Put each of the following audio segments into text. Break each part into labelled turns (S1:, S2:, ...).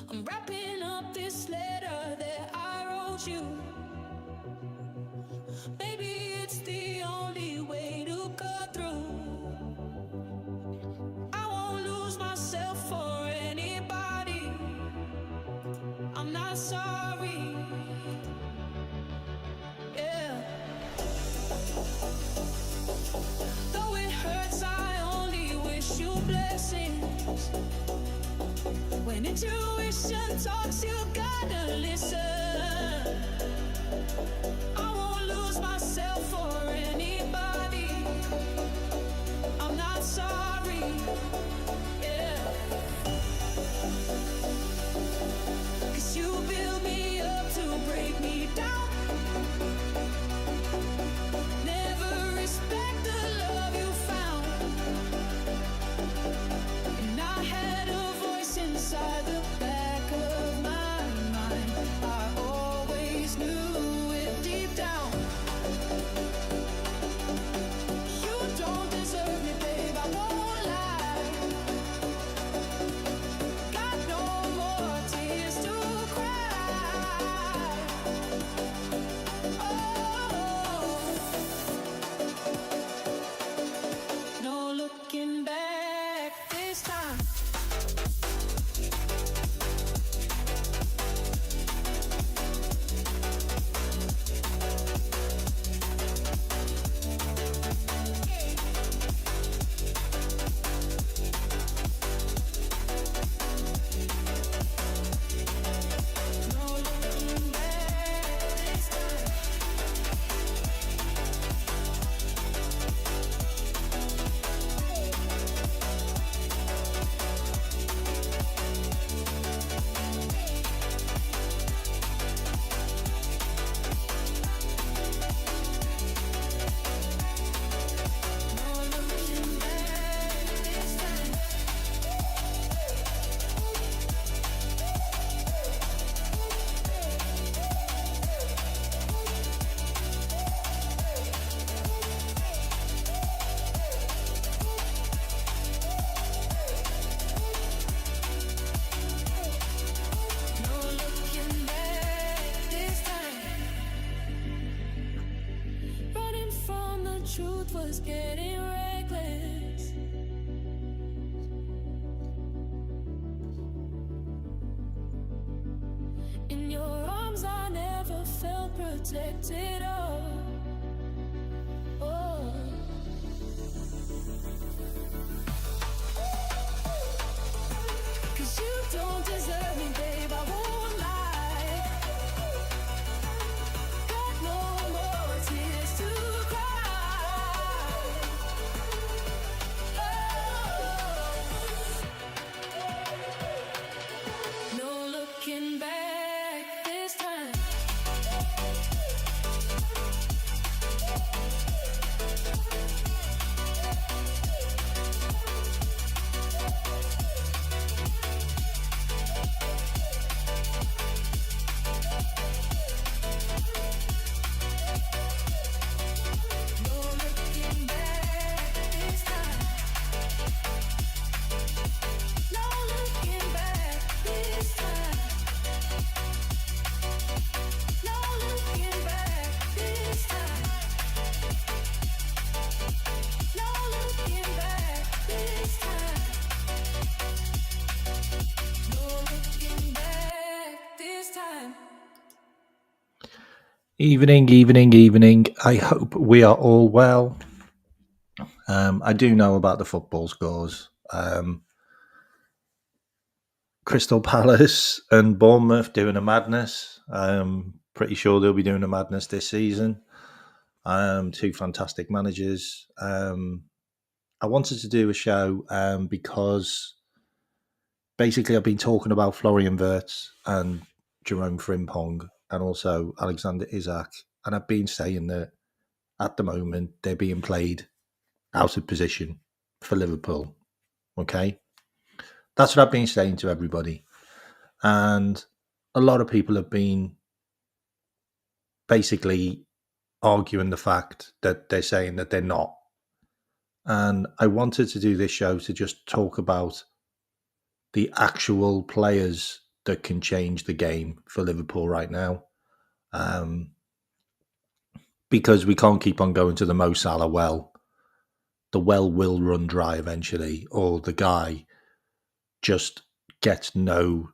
S1: I'm wrapping up this letter that I wrote you. Maybe it's the only way to cut through. I won't lose myself for anybody. I'm not sorry. Yeah. Though it hurts, I only wish you blessings. When intuition talks, you gotta listen. I won't lose myself for anybody. I'm not sorry. Yeah. 'Cause you build me up to break me down. Never respect the love you found. And I had a voice inside the back of my mind. I always knew it deep down. You don't deserve me, babe, I won't lie. Got no more tears to cry. Oh, no looking back this time. No looking back this time. No looking back this time. No looking back this time. Running from the truth was getting reckless. In your arms I never felt protected. Oh. 'Cause you don't deserve me, babe, I won't lie. Got no more tears to cry. Oh. No looking back this time. No looking back this time. No looking back this time. No looking back this time. No looking back this time. No looking back this time.
S2: Evening. I hope we are all well. I do know about the football scores. Crystal Palace and Bournemouth doing a madness. Pretty sure they'll be doing a madness this season. Two fantastic managers. I wanted to do a show because basically I've been talking about Florian Wirtz and Jerome Frimpong and also Alexander Isak, and I've been saying that at the moment they're being played out of position for Liverpool. Okay, that's what I've been saying to everybody, and a lot of people have been basically arguing the fact that they're saying that they're not. And I wanted to do this show to just talk about the actual players that can change the game for Liverpool right now. Because we can't keep on going to the Mo Salah well. The well will run dry eventually, or the guy just gets no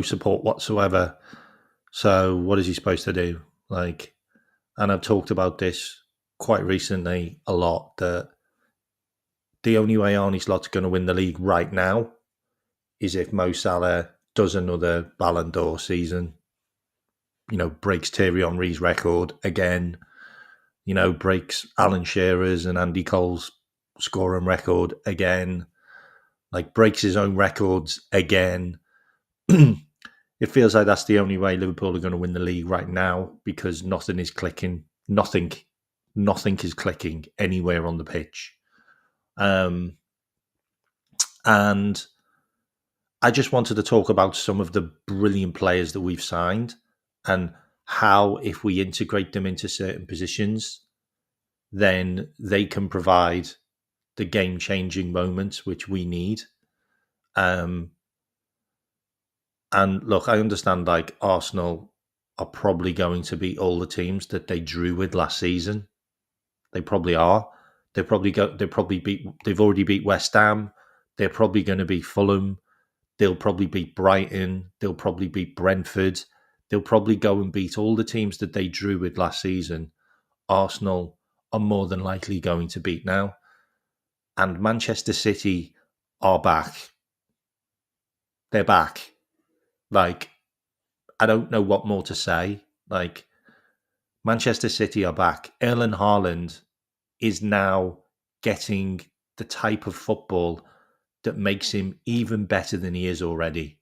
S2: support whatsoever. So what is he supposed to do? And I've talked about this quite recently a lot, that the only way Arne Slot's going to win the league right now is if Mo Salah does another Ballon d'Or season, breaks Thierry Henry's record again, breaks Alan Shearer's and Andy Cole's scoring record again, breaks his own records again. It feels like that's the only way Liverpool are going to win the league right now, because nothing is clicking. Nothing is clicking anywhere on the pitch. And I just wanted to talk about some of the brilliant players that we've signed, and how, if we integrate them into certain positions, then they can provide the game-changing moments which we need. And look, I understand Arsenal are probably going to beat all the teams that they drew with last season. They probably are. They've already beat West Ham. They're probably going to beat Fulham. They'll probably beat Brighton. They'll probably beat Brentford. They'll probably go and beat all the teams that they drew with last season. Arsenal are more than likely going to beat now. And Manchester City are back. They're back. I don't know what more to say. Manchester City are back. Erling Haaland is now getting the type of football that makes him even better than he is already.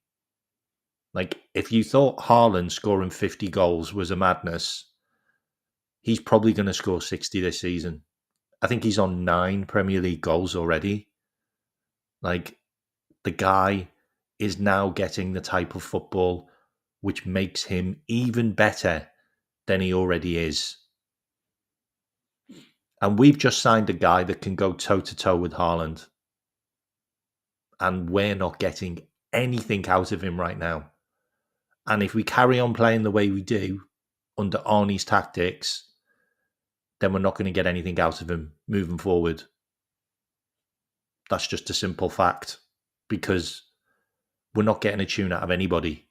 S2: If you thought Haaland scoring 50 goals was a madness, he's probably going to score 60 this season. I think he's on 9 Premier League goals already. The guy is now getting the type of football which makes him even better than he already is. And we've just signed a guy that can go toe-to-toe with Haaland. And we're not getting anything out of him right now. And if we carry on playing the way we do under Arnie's tactics, then we're not going to get anything out of him moving forward. That's just a simple fact, because we're not getting a tune out of anybody.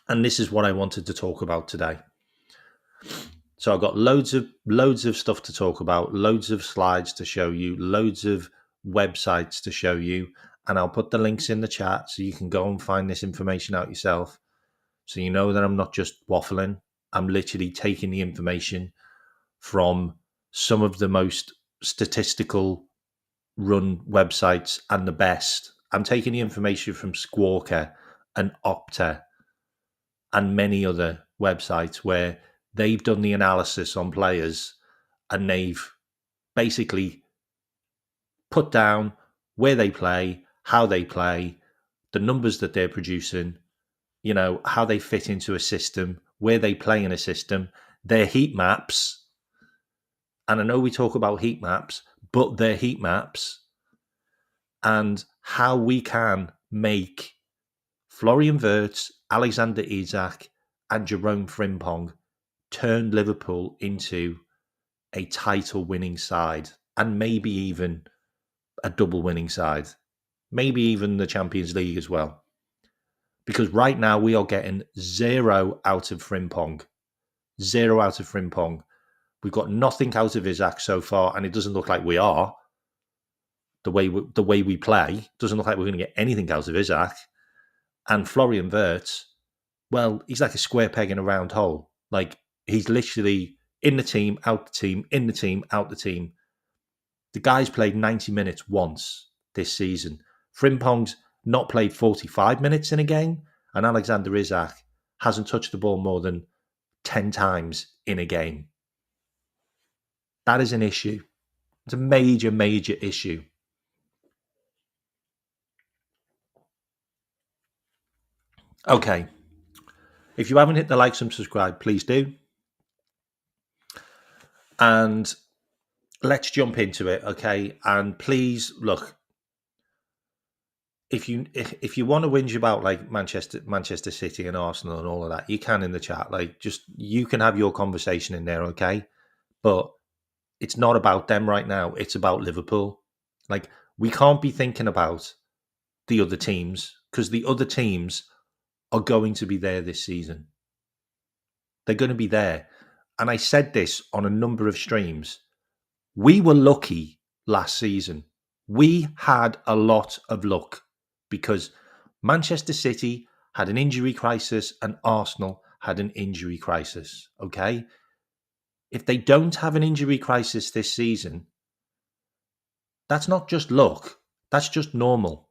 S2: And this is what I wanted to talk about today. So I've got loads of stuff to talk about, loads of slides to show you, loads of websites to show you, and I'll put the links in the chat so you can go and find this information out yourself. So you know that I'm not just waffling. I'm literally taking the information from some of the most statistical run websites and the best. I'm taking the information from Squawka and Opta and many other websites where they've done the analysis on players, and they've basically put down where they play, how they play, the numbers that they're producing, how they fit into a system, where they play in a system, their heat maps. And I know we talk about heat maps, but their heat maps, and how we can make Florian Wirtz, Alexander Isak, and Jerome Frimpong turn Liverpool into a title-winning side, and maybe even a double-winning side, maybe even the Champions League as well. Because right now we are getting 0 out of Frimpong. 0 out of Frimpong. We've got nothing out of Isak so far, and it doesn't look like we are. The way we play doesn't look like we're going to get anything out of Isak. And Florian Wirtz, well, he's like a square peg in a round hole. He's literally in the team, out the team, in the team, out the team. The guy's played 90 minutes once this season. Frimpong's not played 45 minutes in a game, and Alexander Isak hasn't touched the ball more than 10 times in a game. That is an issue. It's a major, major issue. Okay. If you haven't hit the like and subscribe, please do. And let's jump into it, okay? And please, look, if you want to whinge about like Manchester City and Arsenal and all of that, you can in the chat. Like, just you can have your conversation in there, okay? But it's not about them right now. It's about Liverpool. Like, we can't be thinking about the other teams because the other teams are going to be there this season. They're going to be there. And I said this on a number of streams. We were lucky last season. We had a lot of luck because Manchester City had an injury crisis and Arsenal had an injury crisis. Okay. If they don't have an injury crisis this season, that's not just luck. That's just normal.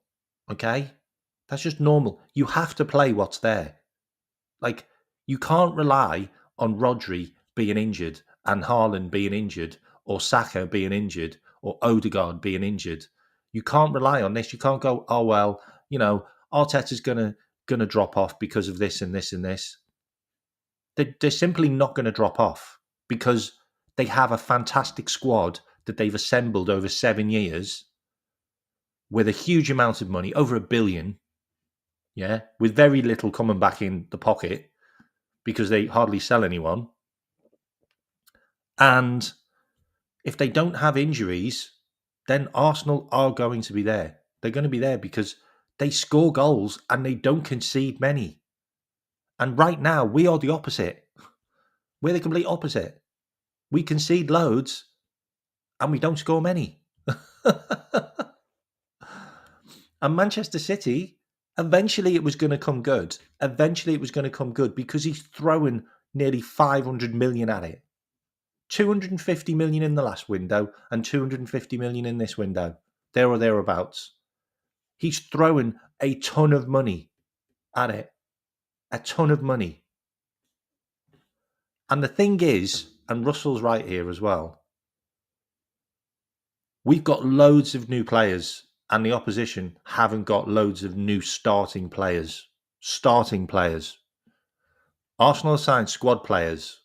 S2: Okay. That's just normal. You have to play what's there. Like, you can't rely on Rodri being injured and Haaland being injured or Saka being injured or Odegaard being injured. You can't rely on this. You can't go, oh, well, Arteta's gonna drop off because of this and this and this. They're simply not going to drop off because they have a fantastic squad that they've assembled over 7 years with a huge amount of money, over £1 billion, yeah, with very little coming back in the pocket because they hardly sell anyone. And if they don't have injuries, then Arsenal are going to be there. They're going to be there because they score goals and they don't concede many. And right now, we are the opposite. We're the complete opposite. We concede loads and we don't score many. And Manchester City, eventually it was going to come good. Eventually it was going to come good because he's throwing nearly 500 million at it. 250 million in the last window and 250 million in this window. There or thereabouts. He's throwing a ton of money at it. A ton of money. And the thing is, and Russell's right here as well, we've got loads of new players and the opposition haven't got loads of new starting players. Starting players. Arsenal have signed squad players.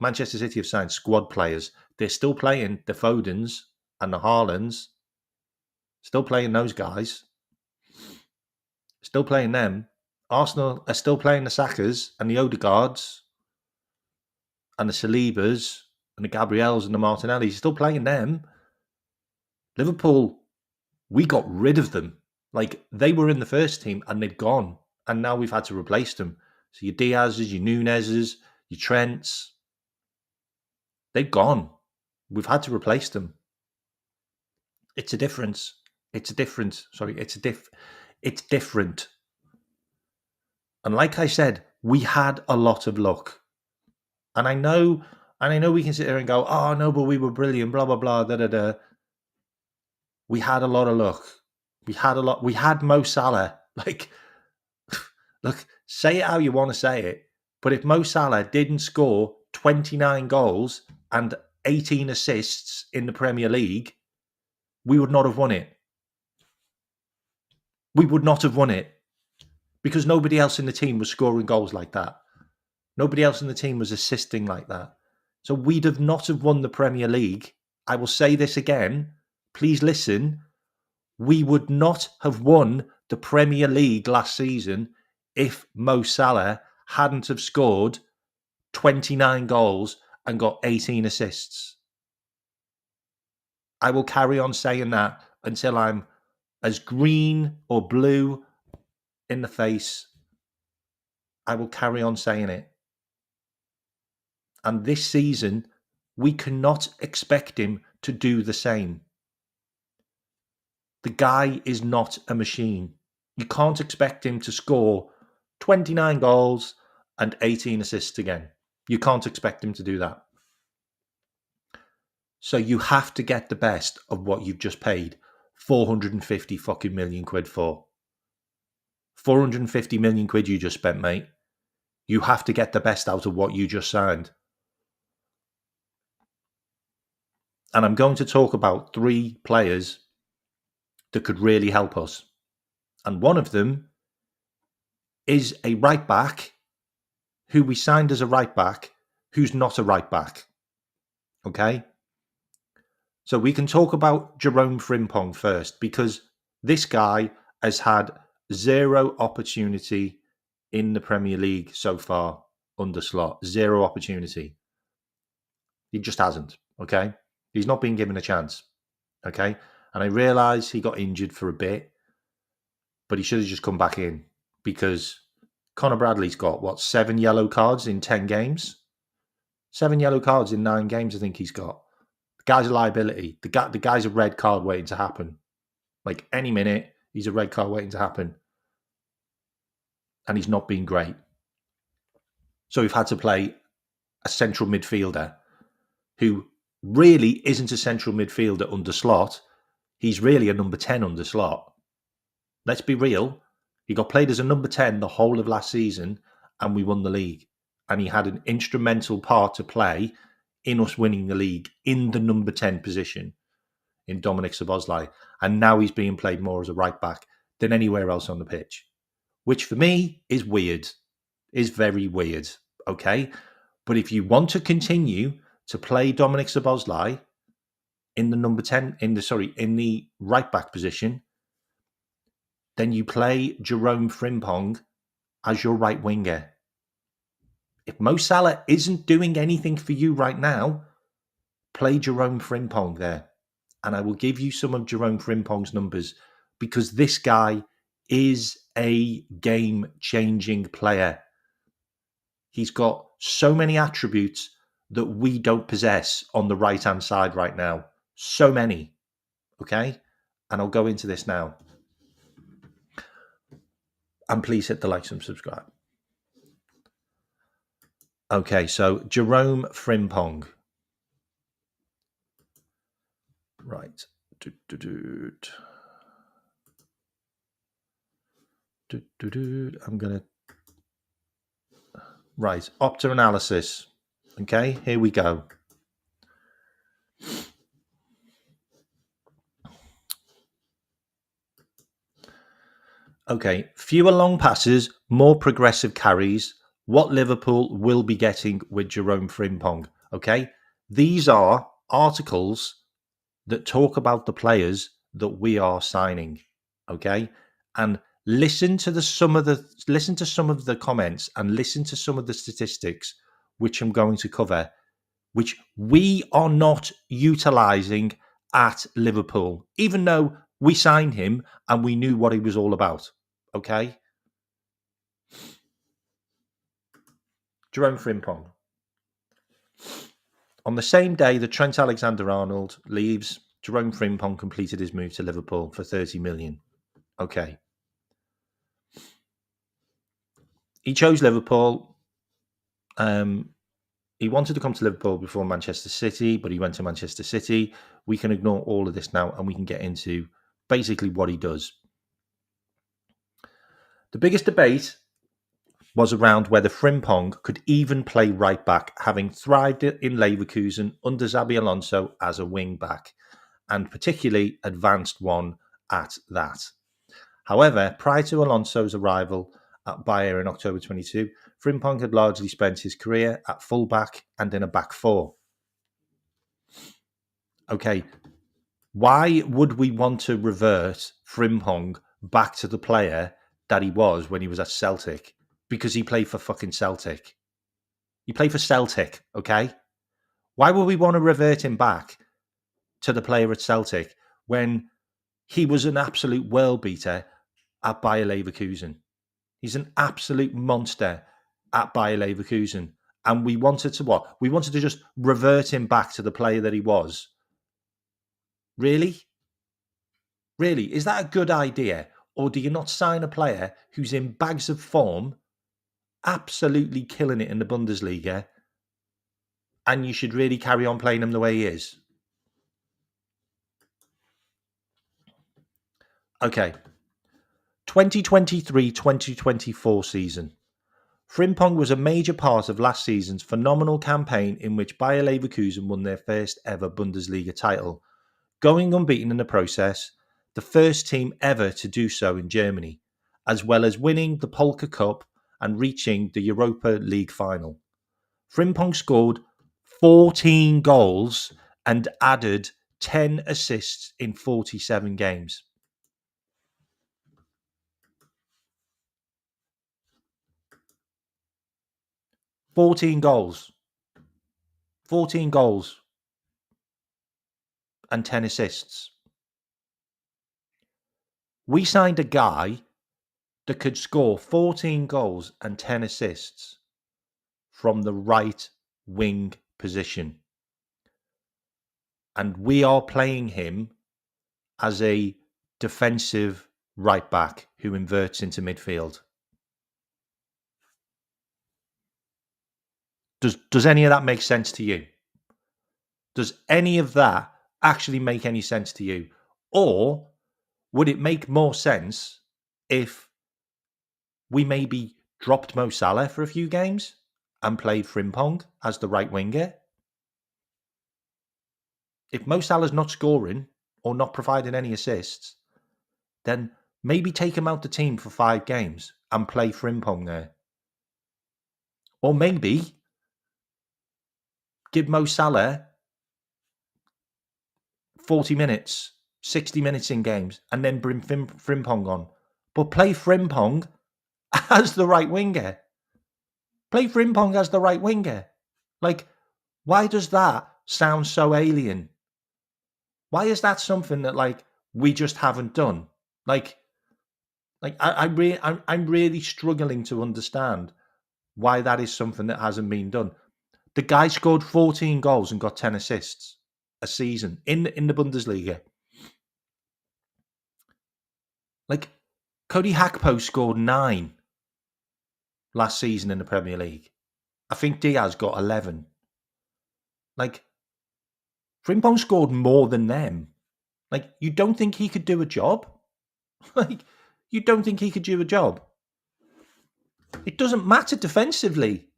S2: Manchester City have signed squad players. They're still playing the Fodens and the Haalands. Still playing those guys. Still playing them. Arsenal are still playing the Sakas and the Odegaards and the Salibas and the Gabriels and the Martinellis. Still playing them. Liverpool, we got rid of them. Like, they were in the first team and they'd gone. And now we've had to replace them. So your Diaz's, your Nunez's, your Trent's, they've gone. We've had to replace them. It's a difference. It's different. And like I said, we had a lot of luck. And I know we can sit there and go, oh no, but we were brilliant, blah, blah, blah, da, da, da. We had a lot of luck. We had Mo Salah. Like, look, say it how you want to say it. But if Mo Salah didn't score 29 goals and 18 assists in the Premier League, we would not have won it. We would not have won it because nobody else in the team was scoring goals like that. Nobody else in the team was assisting like that. So we'd have not have won the Premier League. I will say this again. Please listen. We would not have won the Premier League last season if Mo Salah hadn't have scored 29 goals and got 18 assists. I will carry on saying that until I'm as green or blue in the face. I will carry on saying it. And this season, we cannot expect him to do the same. The guy is not a machine. You can't expect him to score 29 goals and 18 assists again. You can't expect him to do that. So you have to get the best of what you've just paid 450 fucking million quid for. 450 million quid you just spent, mate. You have to get the best out of what you just signed. And I'm going to talk about 3 players that could really help us. And one of them is a right back who we signed as a right back who's not a right back. Okay? So we can talk about Jerome Frimpong first because this guy has had zero opportunity in the Premier League so far under Slot. Zero opportunity. He just hasn't, okay? He's not been given a chance, okay? And I realise he got injured for a bit, but he should have just come back in because Conor Bradley's got, 7 yellow cards in 10 games? 7 yellow cards in 9 games, I think he's got. The guy's a liability. The guy's a red card waiting to happen. Like, any minute, he's a red card waiting to happen. And he's not been great. So we've had to play a central midfielder who really isn't a central midfielder under Slot. He's really a number 10 under Slot. Let's be real. He got played as a number 10 the whole of last season and we won the league. And he had an instrumental part to play in us winning the league in the number 10 position in Dominic Szoboszlai. And now he's being played more as a right back than anywhere else on the pitch, which for me is weird, is very weird, okay? But if you want to continue to play Dominic Szoboszlai in the number 10, in the right back position, then you play Jerome Frimpong as your right winger. If Mo Salah isn't doing anything for you right now, play Jerome Frimpong there. And I will give you some of Jerome Frimpong's numbers because this guy is a game-changing player. He's got so many attributes that we don't possess on the right-hand side right now. So many. Okay? And I'll go into this now. And please hit the like and subscribe. Okay, so Jerome Frimpong. Right. I'm going to... Right, Opta analysis. Okay, here we go. Okay, fewer long passes, more progressive carries. What Liverpool will be getting with Jerome Frimpong. Okay, these are articles that talk about the players that we are signing. Okay, and listen to some of the comments and listen to some of the statistics, which I'm going to cover, which we are not utilising at Liverpool, even though we signed him and we knew what he was all about. Okay? Jerome Frimpong. On the same day that Trent Alexander-Arnold leaves, Jerome Frimpong completed his move to Liverpool for 30 million. Okay. He chose Liverpool. He wanted to come to Liverpool before Manchester City, but he went to Manchester City. We can ignore all of this now and we can get into basically what he does. The biggest debate was around whether Frimpong could even play right back, having thrived in Leverkusen under Xabi Alonso as a wing back, and particularly advanced one at that. However, prior to Alonso's arrival at Bayer in October 22, Frimpong had largely spent his career at full-back and in a back four. Okay, why would we want to revert Frimpong back to the player that he was when he was at Celtic? Because he played for fucking Celtic. He played for Celtic, okay? Why would we want to revert him back to the player at Celtic when he was an absolute world beater at Bayer Leverkusen? He's an absolute monster at Bayer Leverkusen. And we wanted to what? We wanted to just revert him back to the player that he was. Really? Really? Is that a good idea? Or do you not sign a player who's in bags of form, absolutely killing it in the Bundesliga, and you should really carry on playing him the way he is? Okay. 2023-2024 season. Frimpong was a major part of last season's phenomenal campaign in which Bayer Leverkusen won their first ever Bundesliga title, going unbeaten in the process, the first team ever to do so in Germany, as well as winning the Polka Cup and reaching the Europa League final. Frimpong scored 14 goals and added 10 assists in 47 games. 14 goals. 14 goals and 10 assists. We signed a guy that could score 14 goals and 10 assists from the right wing position. And we are playing him as a defensive right back who inverts into midfield. Does any of that make sense to you? Does any of that actually make any sense to you? Or would it make more sense if we maybe dropped Mo Salah for a few games and played Frimpong as the right winger? If Mo Salah's not scoring or not providing any assists, then maybe take him out the team for 5 games and play Frimpong there. Or maybe give Mo Salah 40 minutes, 60 minutes in games, and then bring Frimpong on. But play Frimpong as the right winger. Play Frimpong as the right winger. Like, why does that sound so alien? Why is that something that, like, we just haven't done? I'm really struggling to understand why that is something that hasn't been done. The guy scored 14 goals and got 10 assists a season in the Bundesliga. Like, Cody Hakpo scored 9 last season in the Premier League. I think Diaz got 11. Like, Frimpong scored more than them. Like, you don't think he could do a job? Like, you don't think he could do a job? It doesn't matter defensively.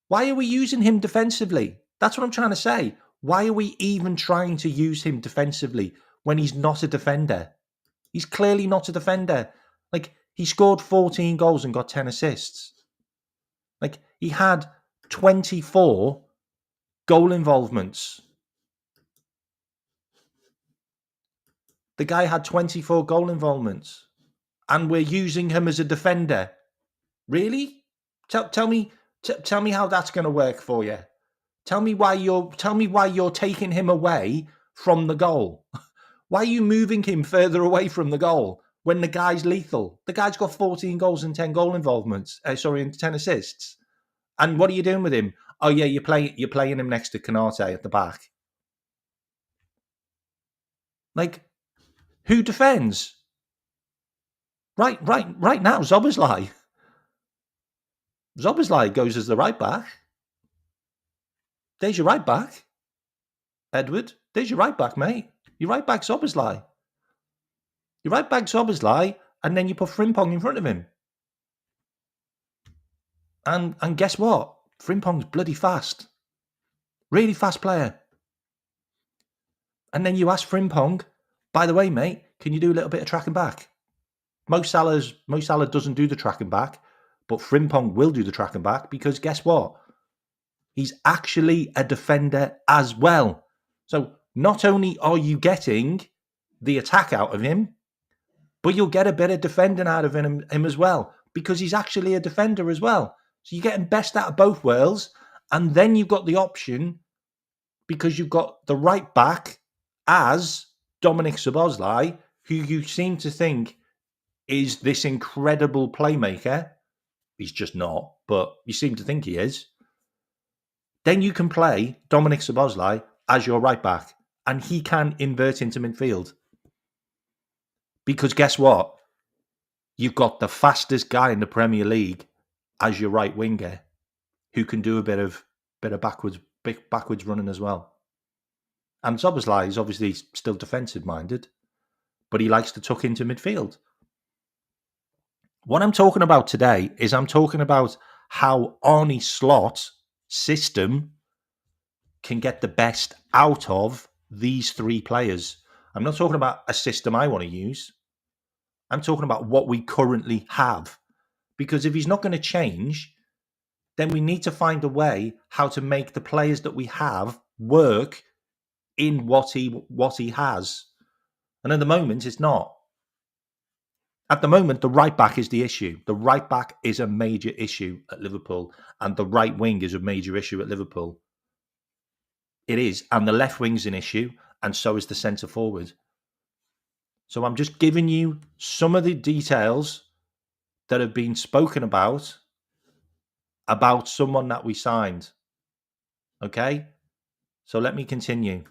S2: Why are we using him defensively? That's what I'm trying to say. Why are we even trying to use him defensively when he's not a defender? He's clearly not a defender. Like, he scored 14 goals and got 10 assists. Like, he had 24 goal involvements. The guy had 24 goal involvements. And we're using him as a defender. Really? Tell me how that's going to work for you. Tell me why you're taking him away from the goal. Why are you moving him further away from the goal when the guy's lethal? The guy's got 14 goals and 10 goal involvements. And 10 assists. And what are you doing with him? Oh yeah, you're playing him next to Canate at the back. Like, who defends? Right now, Zoboslai. Zoboslai goes as the right back. There's your right back, Edward. There's your right back, mate. Your right back, Zoboslai. Your right back, Zoboslai, and then you put Frimpong in front of him. And guess what? Frimpong's bloody fast. Really fast player. And then you ask Frimpong, by the way, mate, can you do a little bit of tracking back? Mo Salah doesn't do the tracking back, but Frimpong will do the tracking back because guess what? He's actually a defender as well. So not only are you getting the attack out of him, but you'll get a bit of defending out of him as well because he's actually a defender as well. So you're getting best out of both worlds. And then you've got the option because you've got the right back as Dominic Szoboszlai, who you seem to think is this incredible playmaker. He's just not, but you seem to think he is. Then you can play Dominic Szoboszlai as your right back, and he can invert into midfield. Because guess what? You've got the fastest guy in the Premier League as your right winger, who can do a bit of backwards running as well. And Szoboszlai is obviously still defensive minded, but he likes to tuck into midfield. What I'm talking about today is I'm talking about how Arne Slot's system can get the best out of these 3 players. I'm not talking about a system I want to use. I'm talking about what we currently have. Because if he's not going to change, then we need to find a way how to make the players that we have work in what he has. And at the moment, it's not. At the moment, the right back is the issue. The right back is a major issue at Liverpool, and the right wing is a major issue at Liverpool. It is, and the left wing's an issue, and so is the centre forward. So I'm just giving you some of the details that have been spoken about someone that we signed. Okay? So let me continue.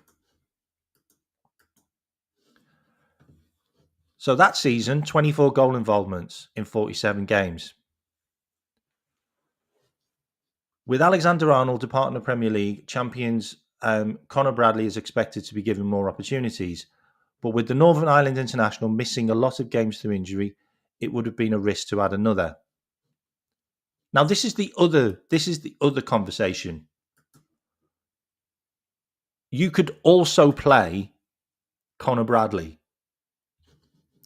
S2: So that season, 24 goal involvements in 47 games. With Alexander-Arnold departing the Premier League, champions Conor Bradley is expected to be given more opportunities. But with the Northern Ireland international missing a lot of games through injury, it would have been a risk to add another. Now, this is the other conversation. You could also play Conor Bradley.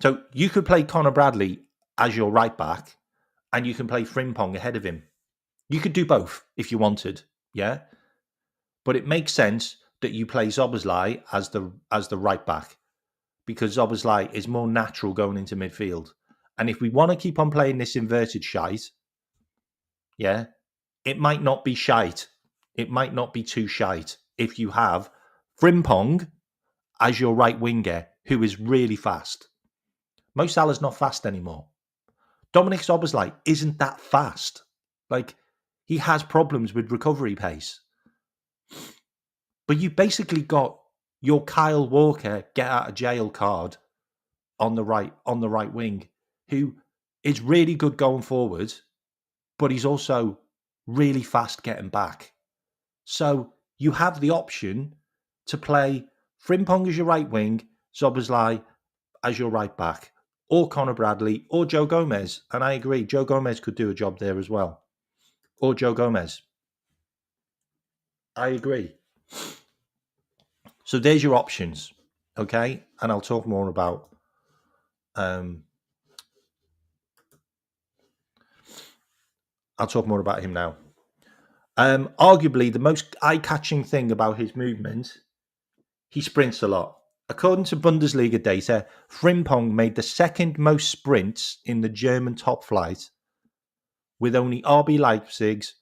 S2: So you could play Conor Bradley as your right back, and you can play Frimpong ahead of him. You could do both if you wanted, yeah. But it makes sense that you play Szoboszlai as the right back, because Szoboszlai is more natural going into midfield. And if we want to keep on playing this inverted shite, yeah, it might not be shite. It might not be too shite if you have Frimpong as your right winger, who is really fast. Mo Salah's not fast anymore. Dominic Szoboszlai isn't that fast. Like, he has problems with recovery pace. But you basically got your Kyle Walker get out of jail card on the right wing, who is really good going forward, but he's also really fast getting back. So you have the option to play Frimpong as your right wing, Szoboszlai as your right back, or Conor Bradley, or Joe Gomez. And I agree, Joe Gomez could do a job there as well. Or Joe Gomez. I agree. So there's your options, okay? And I'll talk more about him now. Arguably, the most eye-catching thing about his movement, he sprints a lot. According to Bundesliga data, Frimpong made the second most sprints in the German top flight, with only RB Leipzig's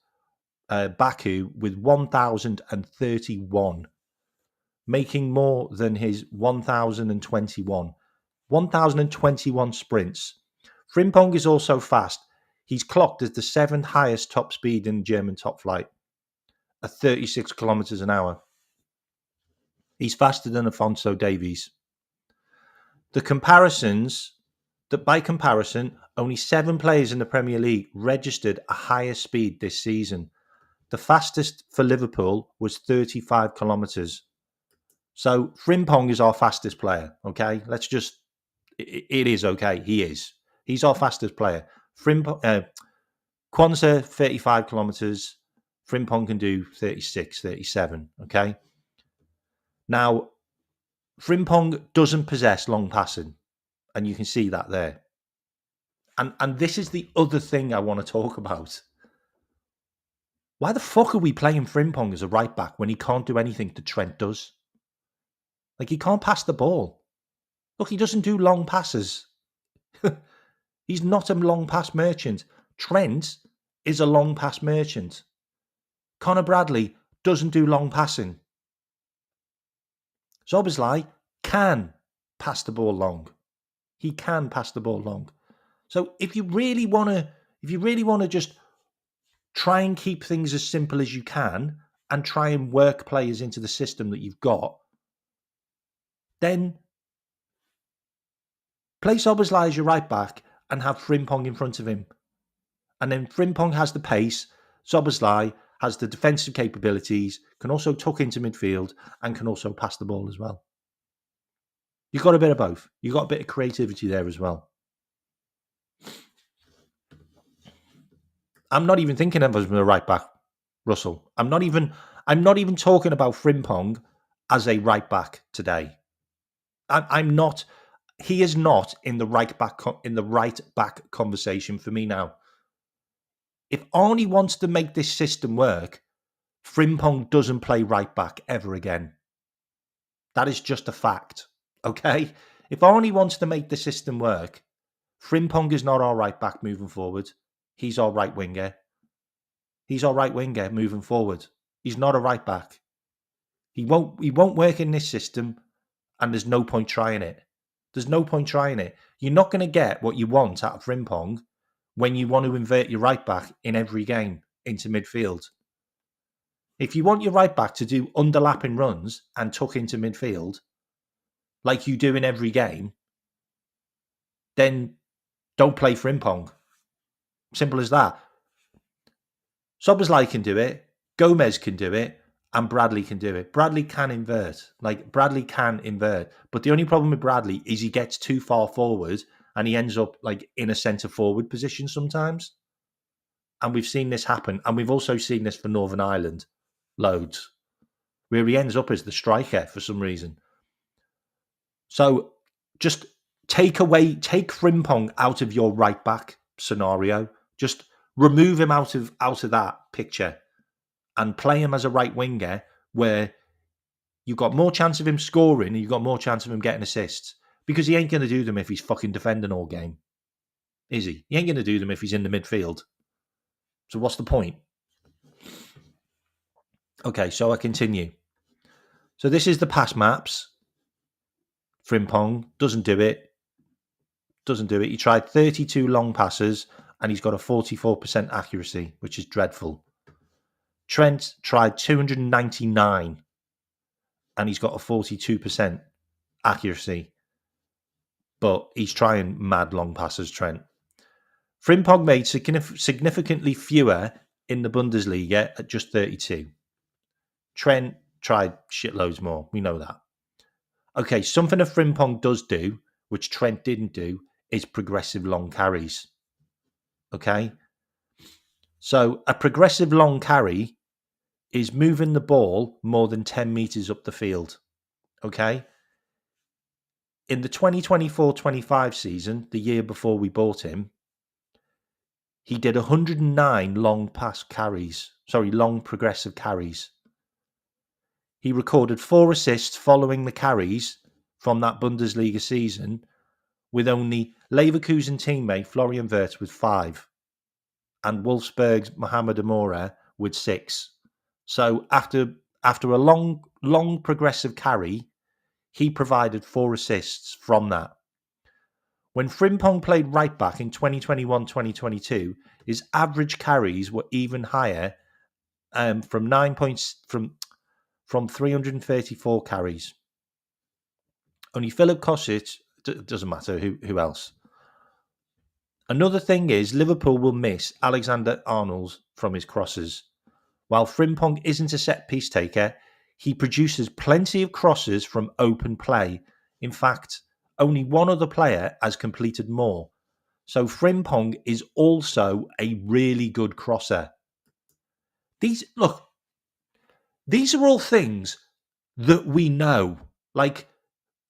S2: Baku with 1,031, making more than his 1,021. 1,021 sprints. Frimpong is also fast. He's clocked as the 7th highest top speed in German top flight, at 36 kilometers an hour. He's faster than Alphonso Davies. By comparison, only 7 players in the Premier League registered a higher speed this season. The fastest for Liverpool was 35 kilometers. So Frimpong is our fastest player, okay? It is okay. He is. He's our fastest player. Kwanzaa, 35 kilometers. Frimpong can do 36, 37, okay? Now, Frimpong doesn't possess long passing, and you can see that there. And this is the other thing I want to talk about. Why the fuck are we playing Frimpong as a right back when he can't do anything that Trent does? Like, he can't pass the ball. Look, he doesn't do long passes. He's not a long pass merchant. Trent is a long pass merchant. Conor Bradley doesn't do long passing. Szoboszlai can pass the ball long. He can pass the ball long. So if you really want to just try and keep things as simple as you can and try and work players into the system that you've got, then play Szoboszlai as your right back and have Frimpong in front of him. And then Frimpong has the pace, Szoboszlai has the defensive capabilities, can also tuck into midfield, and can also pass the ball as well. You've got a bit of both. You've got a bit of creativity there as well. I'm not even thinking of him as a right back, Russell. I'm not even talking about Frimpong as a right back today. I'm not. He is not in the right back conversation for me now. If Arnie wants to make this system work, Frimpong doesn't play right back ever again. That is just a fact. Okay? If Arnie wants to make the system work, Frimpong is not our right back moving forward. He's our right winger. He's our right winger moving forward. He's not a right back. He won't work in this system, and there's no point trying it. There's no point trying it. You're not going to get what you want out of Frimpong when you want to invert your right back in every game into midfield. If you want your right back to do underlapping runs and tuck into midfield, like you do in every game, then don't play Frimpong. Simple as that. Szoboszlai can do it, Gomez can do it, and Bradley can do it. Bradley can invert. But the only problem with Bradley is he gets too far forward and he ends up in a centre forward position sometimes. And we've seen this happen. And we've also seen this for Northern Ireland loads, where he ends up as the striker for some reason. So just take Frimpong out of your right back scenario. Just remove him out of that picture and play him as a right winger where you've got more chance of him scoring and you've got more chance of him getting assists, because he ain't going to do them if he's fucking defending all game, is he? He ain't going to do them if he's in the midfield. So what's the point? Okay, so I continue. So this is the pass maps. Frimpong doesn't do it. He tried 32 long passes and he's got a 44% accuracy, which is dreadful. Trent tried 299 and he's got a 42% accuracy. But he's trying mad long passes, Trent. Frimpong made significantly fewer in the Bundesliga at just 32. Trent tried shitloads more. We know that. Okay, something that Frimpong does do, which Trent didn't do, is progressive long carries. Okay? So a progressive long carry is moving the ball more than 10 metres up the field. Okay? In the 2024-25 season, the year before we bought him, he did 109 long progressive carries. He recorded 4 assists following the carries from that Bundesliga season, with only Leverkusen teammate Florian Wirtz with 5 and Wolfsburg's Mohamed Amora with 6. So after a long progressive carry, he provided 4 assists from that. When Frimpong played right back in 2021-2022, his average carries were even higher, from 334 carries. Only Philip Kostic, doesn't matter who else. Another thing is Liverpool will miss Alexander-Arnold from his crosses. While Frimpong isn't a set-piece taker, he produces plenty of crosses from open play. In fact, only one other player has completed more. So Frimpong is also a really good crosser. These are all things that we know. Like,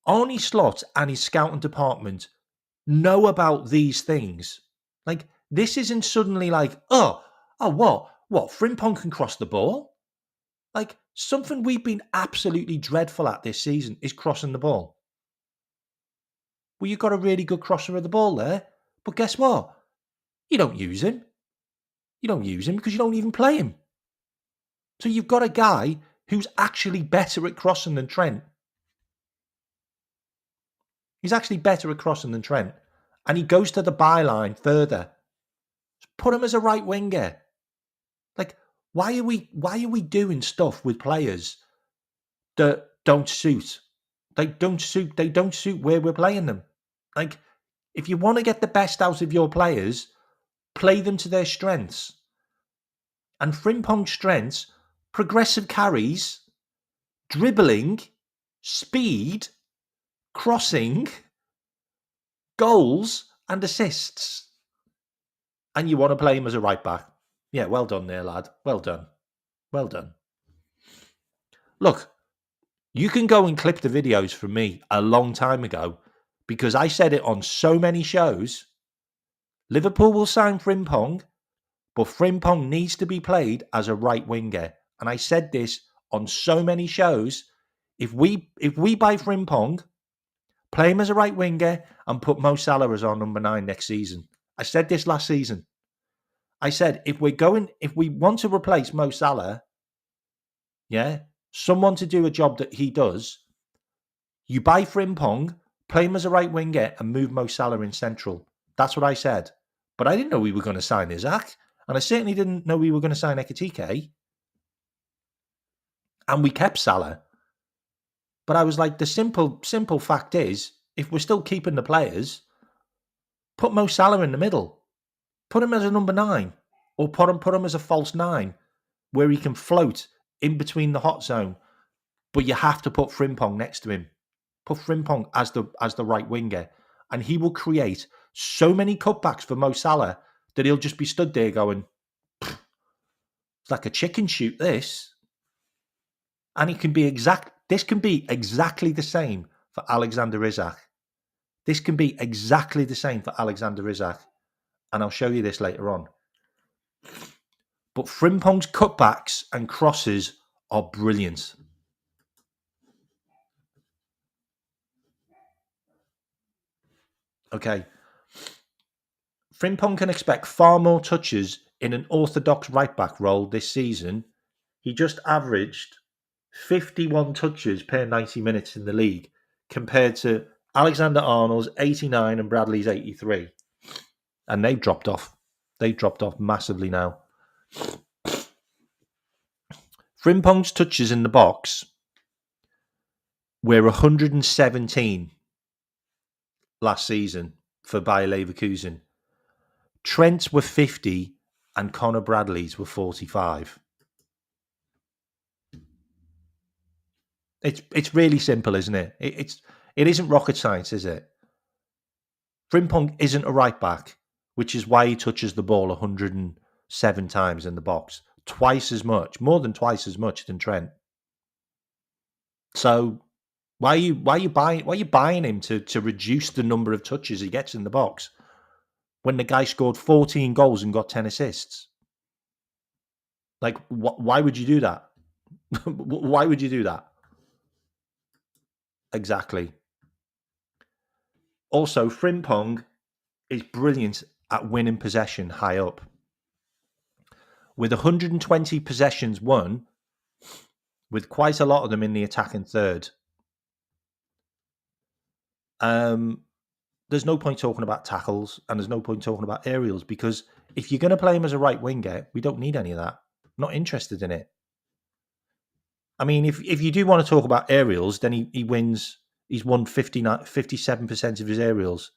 S2: Arnie Slot and his scouting department know about these things. Like, this isn't suddenly like, what? Frimpong can cross the ball? Like, something we've been absolutely dreadful at this season is crossing the ball. Well, you've got a really good crosser of the ball there, but guess what? You don't use him. You don't use him because you don't even play him. So you've got a guy who's actually better at crossing than Trent. He's actually better at crossing than Trent. And he goes to the byline further. Put him as a right winger. Like, why are we doing stuff with players that don't suit? They don't suit where we're playing them. Like, if you want to get the best out of your players, play them to their strengths. And Frimpong's strengths: progressive carries, dribbling, speed, crossing, goals, and assists. And you want to play him as a right back. Yeah, well done there, lad. Well done. Well done. Look, you can go and clip the videos from me a long time ago, because I said it on so many shows. Liverpool will sign Frimpong, but Frimpong needs to be played as a right winger. And I said this on so many shows. If we buy Frimpong, Play him as a right winger and put Mo Salah as our number 9 next season. I said this last season. I said, if we want to replace Mo Salah, someone to do a job that he does, you buy Frimpong, play him as a right winger, and move Mo Salah in central. That's what I said. But I didn't know we were going to sign Isaac, and I certainly didn't know we were going to sign Ekitike. And we kept Salah. But I was like, the simple fact is, if we're still keeping the players, put Mo Salah in the middle. Put him as a number 9. Or put him as a false 9, where he can float in between the hot zone. But you have to put Frimpong next to him. Put Frimpong as the right winger. And he will create so many cutbacks for Mo Salah that he'll just be stood there going, it's like a chicken shoot, this. And it can be this can be exactly the same for Alexander Isak. This can be exactly the same for Alexander Isak. And I'll show you this later on. But Frimpong's cutbacks and crosses are brilliant. Okay. Frimpong can expect far more touches in an orthodox right-back role this season. He just averaged 51 touches per 90 minutes in the league compared to Alexander Arnold's 89 and Bradley's 83. And they've dropped off. They've dropped off massively now. Frimpong's touches in the box were 117 last season for Bayer Leverkusen. Trent's were 50 and Conor Bradley's were 45. It's really simple, isn't it? It isn't rocket science, is it? Frimpong isn't a right back, which is why he touches the ball 107 times in the box, more than twice as much than Trent. So why are you buying him to reduce the number of touches he gets in the box when the guy scored 14 goals and got 10 assists? Like, why would you do that? Why would you do that? Exactly. Also, Frimpong is brilliant at winning possession high up. With 120 possessions won, with quite a lot of them in the attacking third, there's no point talking about tackles and there's no point talking about aerials, because if you're going to play him as a right winger, we don't need any of that. I'm not interested in it. I mean, if you do want to talk about aerials, then he wins. He's won 57% of his aerials,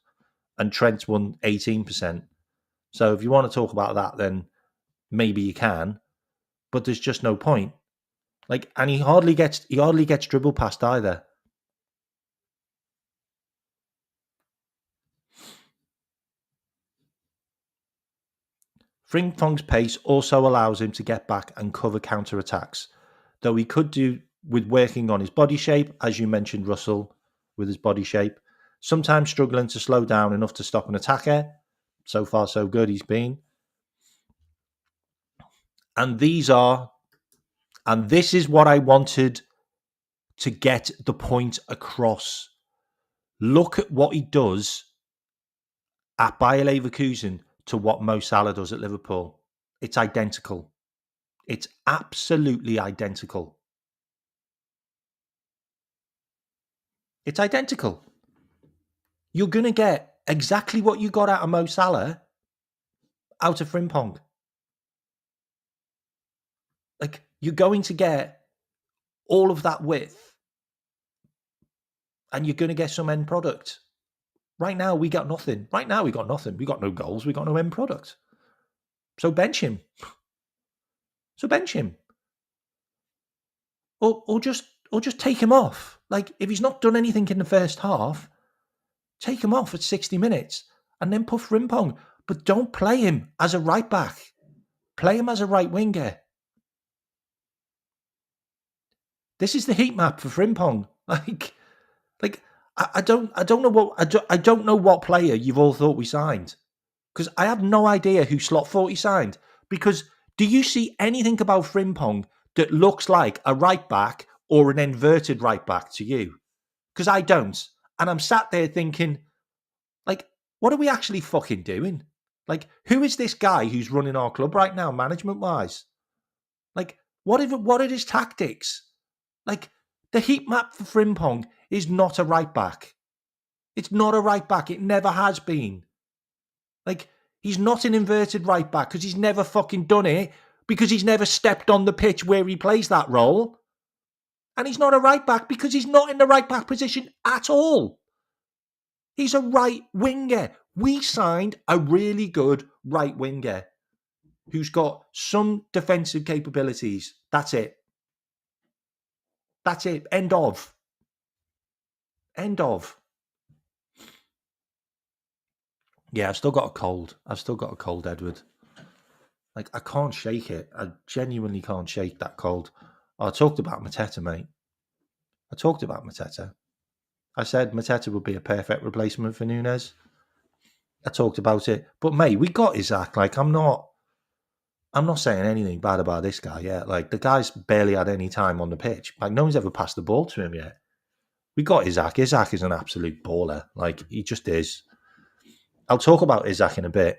S2: and Trent's won 18%. So if you want to talk about that, then maybe you can, but there's just no point. Like, and he hardly gets dribbled past either. Frimpong's pace also allows him to get back and cover counter-attacks, though he could do with working on his body shape, as you mentioned, Russell, with his body shape, sometimes struggling to slow down enough to stop an attacker. So far, so good he's been. And this is what I wanted to get the point across. Look at what he does at Bayer Leverkusen to what Mo Salah does at Liverpool. It's identical. It's absolutely identical. It's identical. You're going to get exactly what you got out of Mo Salah out of Frimpong. Like, you're going to get all of that width and you're going to get some end product. Right now, we got nothing. We got no goals. We got no end product. So bench him. Or just take him off. Like, if he's not done anything in the first half, take him off at 60 minutes and then put Frimpong. But don't play him as a right back. Play him as a right winger. This is the heat map for Frimpong. Like I don't know what player you've all thought we signed, because I have no idea who slot 40 signed. Because do you see anything about Frimpong that looks like a right back or an inverted right back to you? Because I don't. And I'm sat there thinking, like, what are we actually fucking doing? Like, who is this guy who's running our club right now, management-wise? Like, what are his tactics? Like, the heat map for Frimpong is not a right back. It's not a right back. It never has been. Like, he's not an inverted right back because he's never fucking done it, because he's never stepped on the pitch where he plays that role. And he's not a right back because he's not in the right back position at all. He's a right winger. We signed a really good right winger who's got some defensive capabilities. That's it. That's it. End of. End of. Yeah, I've still got a cold. Edward. Like, I can't shake it. I genuinely can't shake that cold. I talked about Mateta, mate. I said Mateta would be a perfect replacement for Nunes. I talked about it. But, mate, we got Isaac. Like, I'm not saying anything bad about this guy yet. Like, the guy's barely had any time on the pitch. Like, no one's ever passed the ball to him yet. We got Isaac. Isaac is an absolute baller. Like, he just is. I'll talk about Isaac in a bit.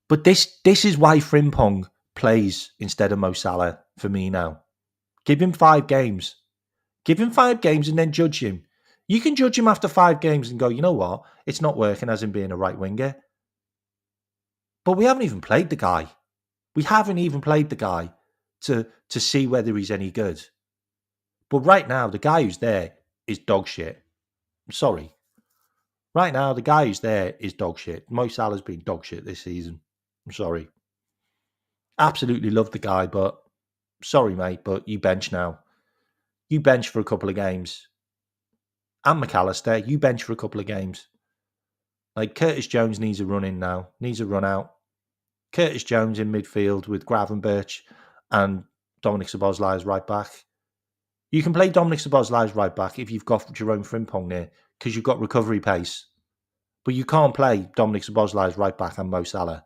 S2: But this is why Frimpong plays instead of Mo Salah for me now. Give him 5 games. Give him 5 games and then judge him. You can judge him after 5 games and go, you know what? It's not working as him being a right winger. But we haven't even played the guy. We haven't even played the guy to see whether he's any good. But right now, the guy who's there is dog shit. I'm sorry. Right now, the guy who's there is dog shit. Mo Salah's been dog shit this season. I'm sorry. Absolutely love the guy, but sorry, mate, but you bench now. You bench for a couple of games. And McAllister, you bench for a couple of games. Like, Curtis Jones needs a run in now. Needs a run out. Curtis Jones in midfield with Gravenberch and Dominic Szoboszlai as right back. You can play Dominic Szoboszlai as right back if you've got Jerome Frimpong there, because you've got recovery pace. But you can't play Dominic Szoboszlai as right back and Mo Salah.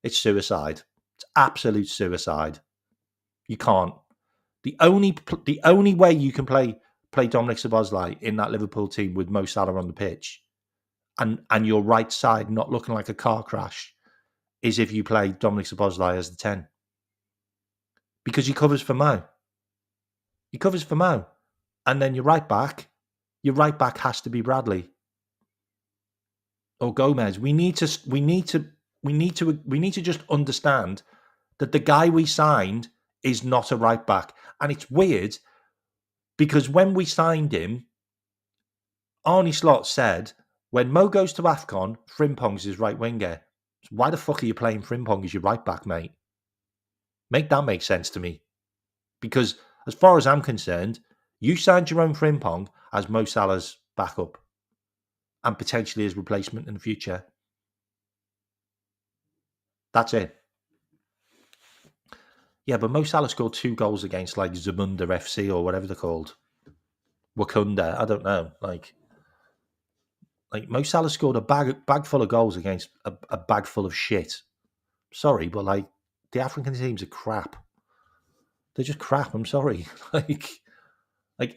S2: It's suicide. It's absolute suicide. You can't. The only way you can play Dominic Szoboszlai in that Liverpool team with Mo Salah on the pitch and your right side not looking like a car crash is if you play Dominic Szoboszlai as the 10. Because he covers for Mo. And then your right back has to be Bradley or Gomez. We need to just understand that the guy we signed is not a right back. And it's weird because when we signed him, Arnie Slot said, when Mo goes to AFCON, Frimpong's his right winger. So why the fuck are you playing Frimpong as your right back, mate? Make that make sense to me. Because as far as I'm concerned, you signed Jerome Frimpong as Mo Salah's backup and potentially his replacement in the future. That's it. Yeah, but Mo Salah scored 2 goals against like Zamunda FC or whatever they're called. Wakanda, I don't know. Like Mo Salah scored a bag full of goals against a bag full of shit. Sorry, but like the African teams are crap. They're just crap. I'm sorry. like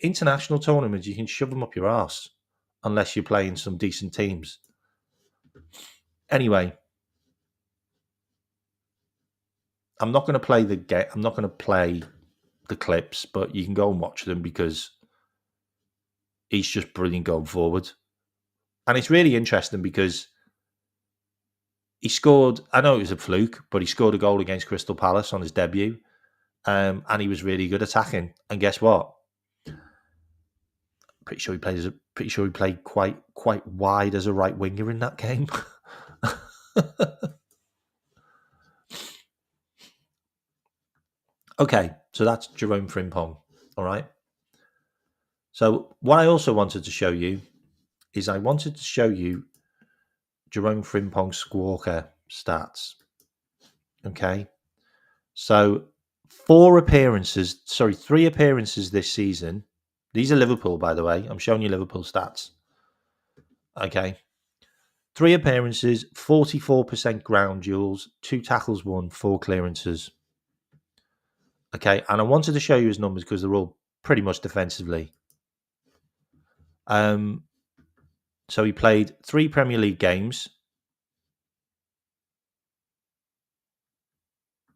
S2: international tournaments, you can shove them up your arse unless you're playing some decent teams. Anyway, I'm not going to play the clips, but you can go and watch them because he's just brilliant going forward. And it's really interesting because he scored, I know it was a fluke, but he scored a goal against Crystal Palace on his debut. And he was really good attacking. And guess what? Pretty sure he played quite wide as a right winger in that game. Okay, so that's Jerome Frimpong. All right. So what I also wanted to show you is Jerome Frimpong's Squawker stats. Okay. So 3 appearances this season. These are Liverpool, by the way. I'm showing you Liverpool stats. Okay. 3 appearances, 44% ground duels, 2 tackles won, 4 clearances. Okay. And I wanted to show you his numbers because they're all pretty much defensively. So he played 3 Premier League games.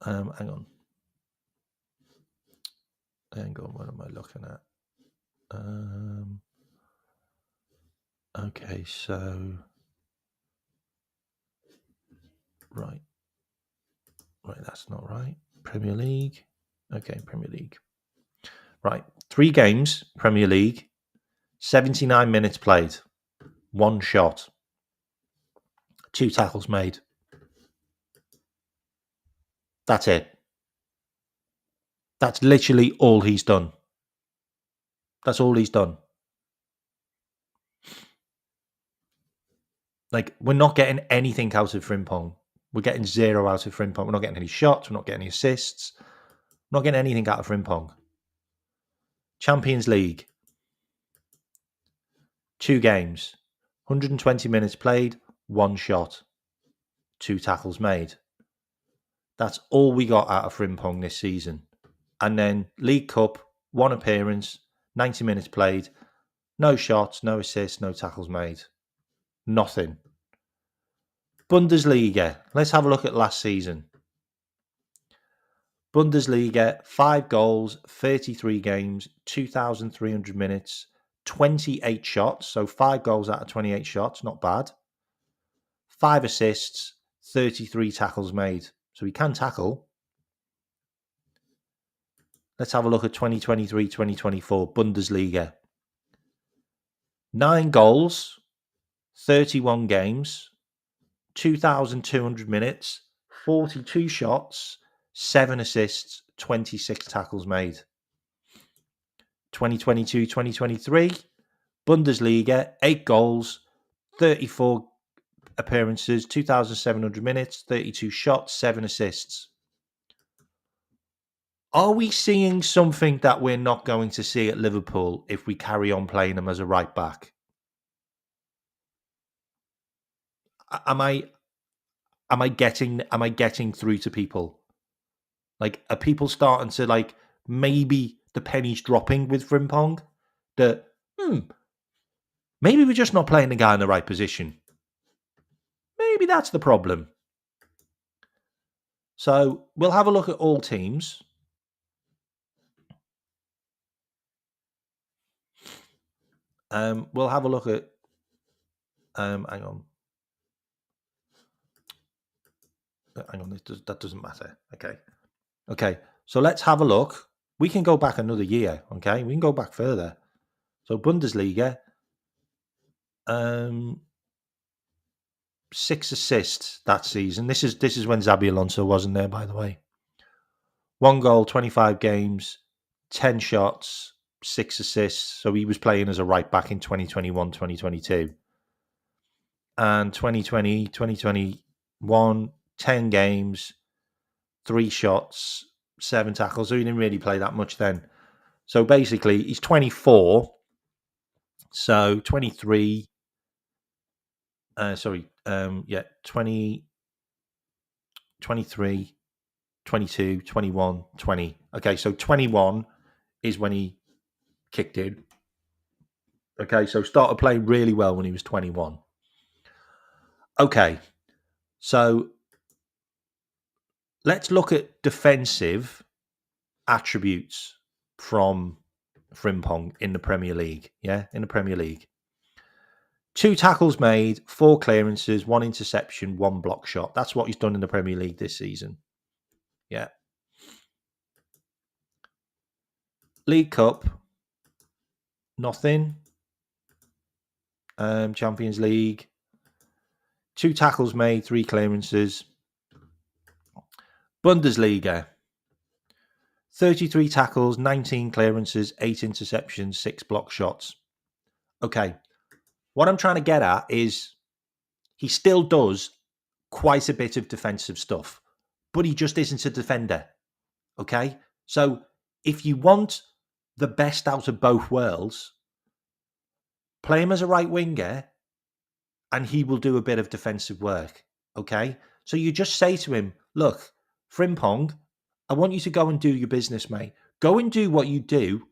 S2: Hang on. What am I looking at? Okay, so right, that's not right. Premier League. Okay, Premier League. Right, 3 games, Premier League, 79 minutes played, 1 shot, 2 tackles made. That's it. That's literally all he's done. That's all he's done. Like, we're not getting anything out of Frimpong. We're getting 0 out of Frimpong. We're not getting any shots. We're not getting any assists. We're not getting anything out of Frimpong. Champions League. 2 games. 120 minutes played. 1 shot. 2 tackles made. That's all we got out of Frimpong this season. And then League Cup, 1 appearance, 90 minutes played. No shots, no assists, no tackles made. Nothing. Bundesliga. Let's have a look at last season. Bundesliga, 5 goals, 33 games, 2,300 minutes, 28 shots. So 5 goals out of 28 shots, not bad. 5 assists, 33 tackles made. So he can tackle. Let's have a look at 2023-2024 Bundesliga. 9 goals, 31 games, 2,200 minutes, 42 shots, 7 assists, 26 tackles made. 2022-2023, Bundesliga, 8 goals, 34 appearances, 2,700 minutes, 32 shots, 7 assists. Are we seeing something that we're not going to see at Liverpool if we carry on playing him as a right back? Am I getting through to people? Like, are people starting to, like, maybe the penny's dropping with Frimpong? That maybe we're just not playing the guy in the right position. Maybe that's the problem. So we'll have a look at all teams. We'll have a look at. Hang on. That doesn't matter. Okay. So let's have a look. We can go back another year. Okay, we can go back further. So Bundesliga, 6 assists that season. This is when Xabi Alonso wasn't there, by the way. 1 goal, 25 games, 10 shots, 6 assists. So he was playing as a right back in 2021, 2022. And 2020, 2021, 10 games, 3 shots, 7 tackles. So he didn't really play that much then. So basically, he's 24. So 23. 20, 23, 22, 21, 20. Okay, so 21 is when he kicked in. Okay, so started playing really well when he was 21. Okay, so let's look at defensive attributes from Frimpong in the Premier League. Yeah, in the Premier League. 2 tackles made, 4 clearances, 1 interception, 1 block shot. That's what he's done in the Premier League this season. Yeah. League Cup, nothing. Champions League, 2 tackles made, 3 clearances. Bundesliga, 33 tackles, 19 clearances, 8 interceptions, 6 block shots. Okay. What I'm trying to get at is he still does quite a bit of defensive stuff, but he just isn't a defender. Okay? So if you want the best out of both worlds, play him as a right winger and he will do a bit of defensive work. Okay? So you just say to him, look, Frimpong, I want you to go and do your business, mate. Go and do what you do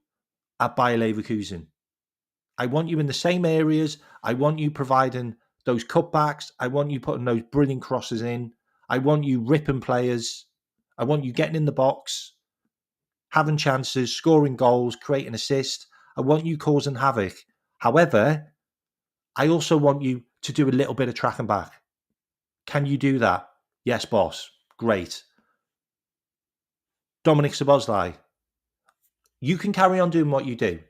S2: at Bayer Leverkusen. I want you in the same areas. I want you providing those cutbacks. I want you putting those brilliant crosses in. I want you ripping players. I want you getting in the box, having chances, scoring goals, creating assists. I want you causing havoc. However, I also want you to do a little bit of track and back. Can you do that? Yes, boss. Great. Dominic Szoboszlai, you can carry on doing what you do.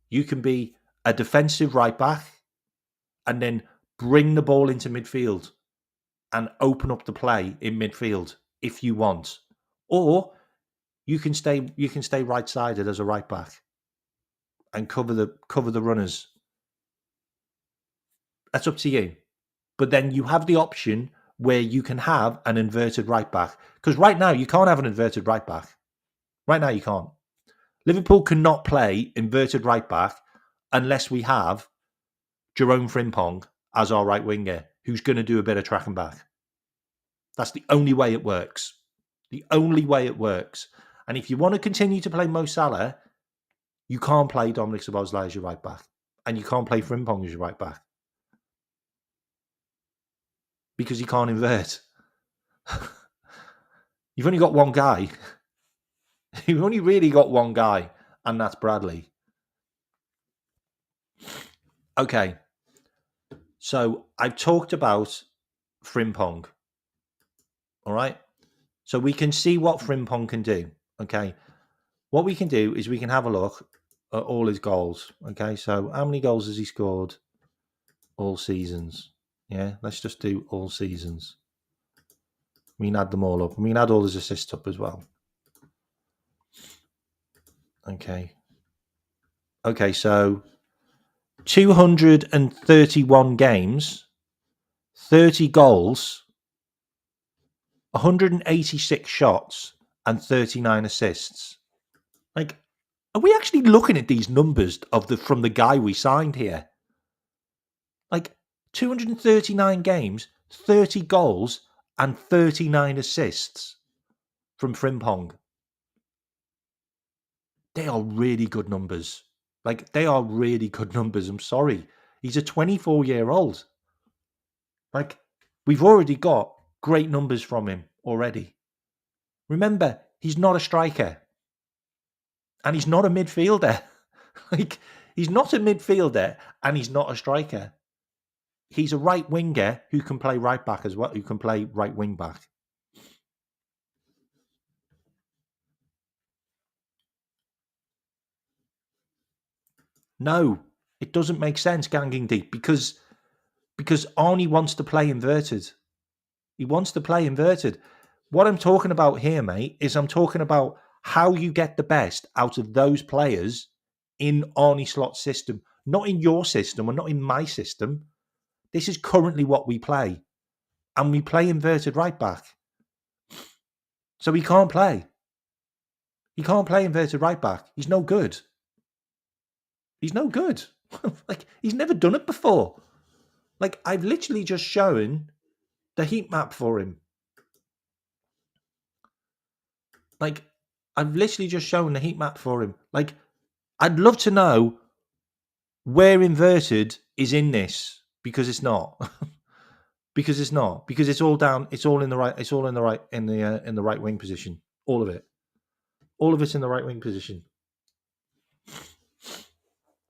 S2: You can be a defensive right back and then bring the ball into midfield and open up the play in midfield if you want. Or you can stay right-sided as a right back and cover the runners. That's up to you. But then you have the option where you can have an inverted right back. Because right now you can't have an inverted right back. Right now you can't. Liverpool cannot play inverted right back unless we have Jerome Frimpong as our right winger, who's going to do a bit of track and back. That's the only way it works. The only way it works. And if you want to continue to play Mo Salah, you can't play Dominic Szoboszlai as your right back. And you can't play Frimpong as your right back. Because you can't invert. You've only got one guy. You've only really got one guy, and that's Bradley. Okay. So I've talked about Frimpong. All right. So we can see what Frimpong can do. Okay. What we can do is we can have a look at all his goals. Okay. So how many goals has he scored all seasons? Yeah. Let's just do all seasons. We can add them all up. We can add all his assists up as well. Okay. Okay. So 231 games, 30 goals, 186 shots, and 39 assists. Like, are we actually looking at these numbers from the guy we signed here? Like 239 games, 30 goals, and 39 assists from Frimpong. They are really good numbers. Like, they are really good numbers. I'm sorry. He's a 24-year-old. Like, we've already got great numbers from him already. Remember, he's not a striker. And he's not a midfielder. Like, he's not a midfielder and he's not a striker. He's a right winger who can play right back as well, who can play right wing back. No, it doesn't make sense ganging deep because Arnie wants to play inverted. He wants to play inverted. What I'm talking about here, mate, is I'm talking about how you get the best out of those players in Arnie Slot's system, not in your system or not in my system. This is currently what we play. And we play inverted right back. So he can't play. He can't play inverted right back. He's no good. He's no good. Like, he's never done it before. Like, I've literally just shown the heat map for him. Like, I've literally just shown the heat map for him. Like, I'd love to know where inverted is in this, because it's not. Because it's not. Because it's all down. It's all in the right. It's all in the right in the right wing position. All of it. All of it's in the right wing position.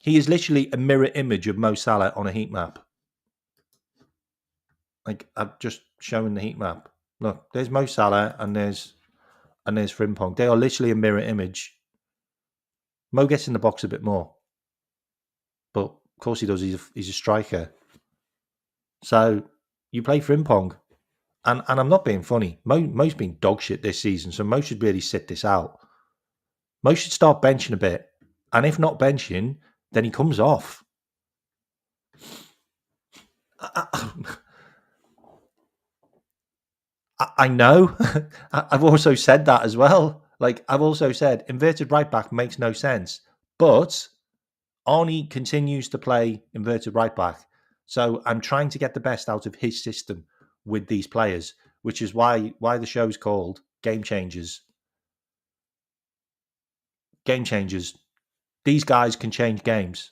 S2: He is literally a mirror image of Mo Salah on a heat map. Like, I've just shown the heat map. Look, there's Mo Salah and there's Frimpong. They are literally a mirror image. Mo gets in the box a bit more, but of course he does. He's a striker. So you play Frimpong, and I'm not being funny. Mo's been dog shit this season, so Mo should really sit this out. Mo should start benching a bit, and if not benching, then he comes off. I know. I've also said that as well. Like, I've also said inverted right back makes no sense, but Arnie continues to play inverted right back. So I'm trying to get the best out of his system with these players, which is why the show's called Game Changers. Game Changers. These guys can change games.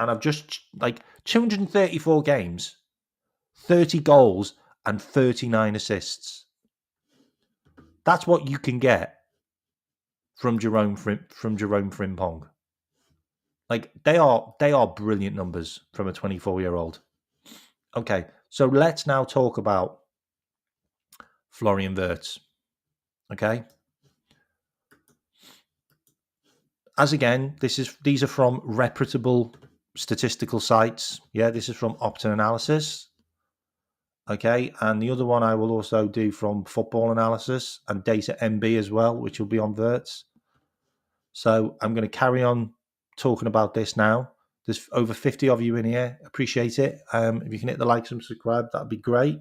S2: and I've just 234 games, 30 goals, and 39 assists. That's what you can get from Jerome Frimpong. Like they are brilliant numbers from a 24-year-old. Okay, so let's now talk about Florian Wirtz. Okay. As again, these are from reputable statistical sites. Yeah, this is from Opta Analysis. Okay, and the other one I will also do from Football Analysis and Data MB as well, which will be on Wirtz. So I'm going to carry on talking about this now. There's over 50 of you in here. Appreciate it. If you can hit the like and subscribe, that'd be great.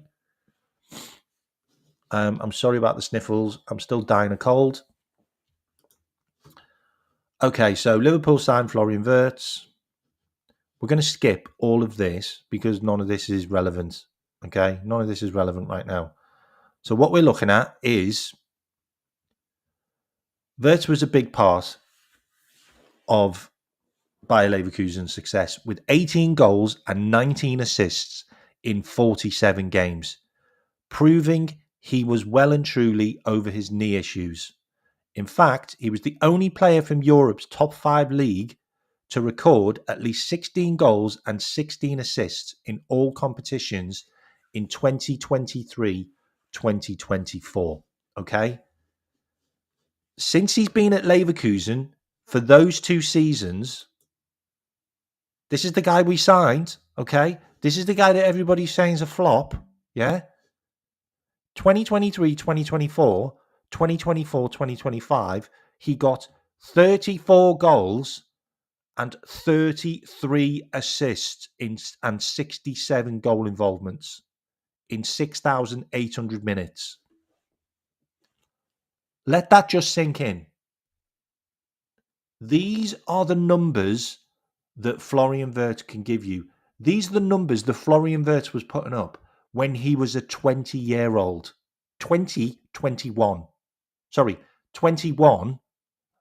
S2: I'm sorry about the sniffles. I'm still dying of cold. Okay, so Liverpool signed Florian Wirtz. We're going to skip all of this because none of this is relevant. Okay, none of this is relevant right now. So what we're looking at is Wirtz was a big part of Bayer Leverkusen's success with 18 goals and 19 assists in 47 games, proving he was well and truly over his knee issues. In fact, he was the only player from Europe's top 5 league to record at least 16 goals and 16 assists in all competitions in 2023-2024. Okay? Since he's been at Leverkusen for those 2 seasons, this is the guy we signed, okay? This is the guy that everybody's saying is a flop, yeah? 2023, 2024, 2024, 2025, he got 34 goals and 33 assists and 67 goal involvements in 6,800 minutes. Let that just sink in. These are the numbers that Florian Wirtz can give you. These are the numbers that Florian Wirtz was putting up when he was a 20-year-old. 21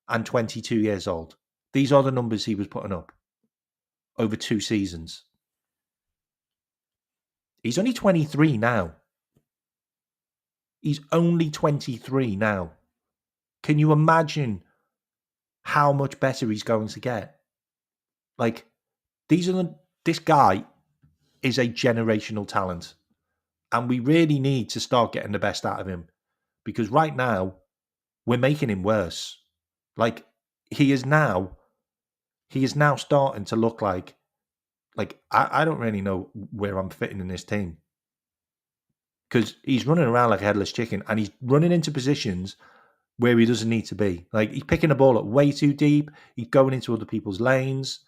S2: and 22 years old. These are the numbers he was putting up over 2 seasons. He's only 23 now. He's only 23 now. Can you imagine how much better he's going to get? Like, this guy is a generational talent. And we really need to start getting the best out of him. Because right now, we're making him worse. Like, he is now starting to look like I don't really know where I'm fitting in this team. Because he's running around like a headless chicken and he's running into positions where he doesn't need to be. Like, he's picking the ball up way too deep. He's going into other people's lanes.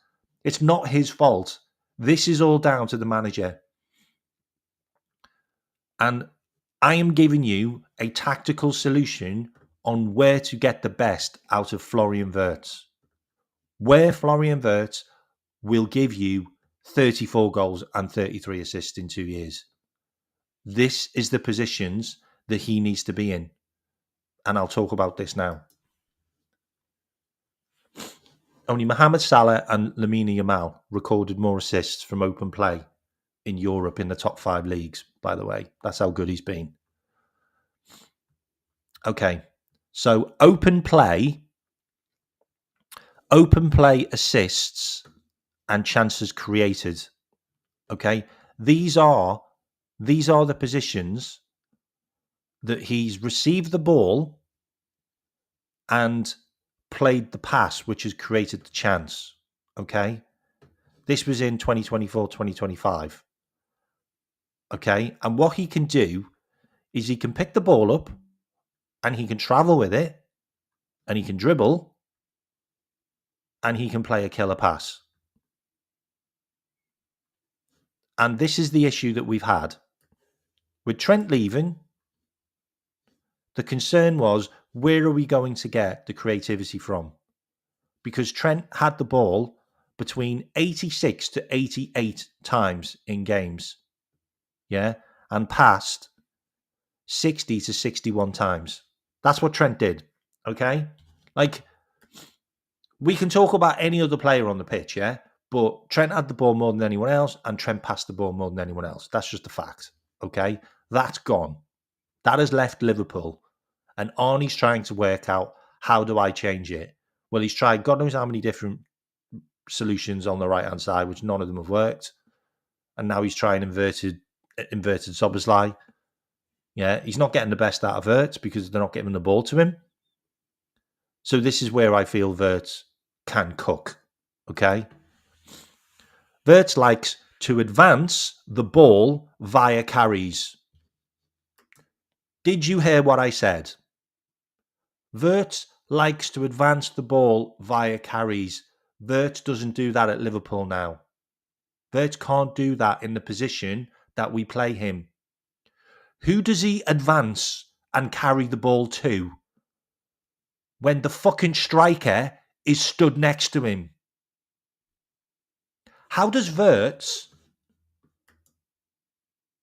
S2: It's not his fault. This is all down to the manager. And I am giving you a tactical solution on where to get the best out of Florian Wirtz. Where Florian Wirtz will give you 34 goals and 33 assists in 2 years. This is the positions that he needs to be in. And I'll talk about this now. Only Mohamed Salah and Lamine Yamal recorded more assists from open play in Europe in the top 5 leagues, by the way. That's how good he's been. Okay, so open play assists and chances created. Okay, these are the positions that he's received the ball and played the pass, which has created the chance. Okay, this was in 2024-2025. Okay, and what he can do is he can pick the ball up and he can travel with it and he can dribble and he can play a killer pass. And this is the issue that we've had. With Trent leaving, the concern was, where are we going to get the creativity from? Because Trent had the ball between 86 to 88 times in games. Yeah, and passed 60 to 61 times. That's what Trent did. Okay? Like, we can talk about any other player on the pitch, yeah? But Trent had the ball more than anyone else, and Trent passed the ball more than anyone else. That's just a fact. Okay? That's gone. That has left Liverpool. And Arnie's trying to work out, how do I change it? Well, he's tried God knows how many different solutions on the right-hand side, which none of them have worked. And now he's trying inverted Szoboszlai. Yeah, he's not getting the best out of Wirtz because they're not giving the ball to him. So this is where I feel Wirtz can cook. Okay? Wirtz likes to advance the ball via carries. Did you hear what I said? Wirtz likes to advance the ball via carries. Wirtz doesn't do that at Liverpool now. Wirtz can't do that in the position that we play him. Who does he advance and carry the ball to? When the fucking striker is stood next to him. How does Wirtz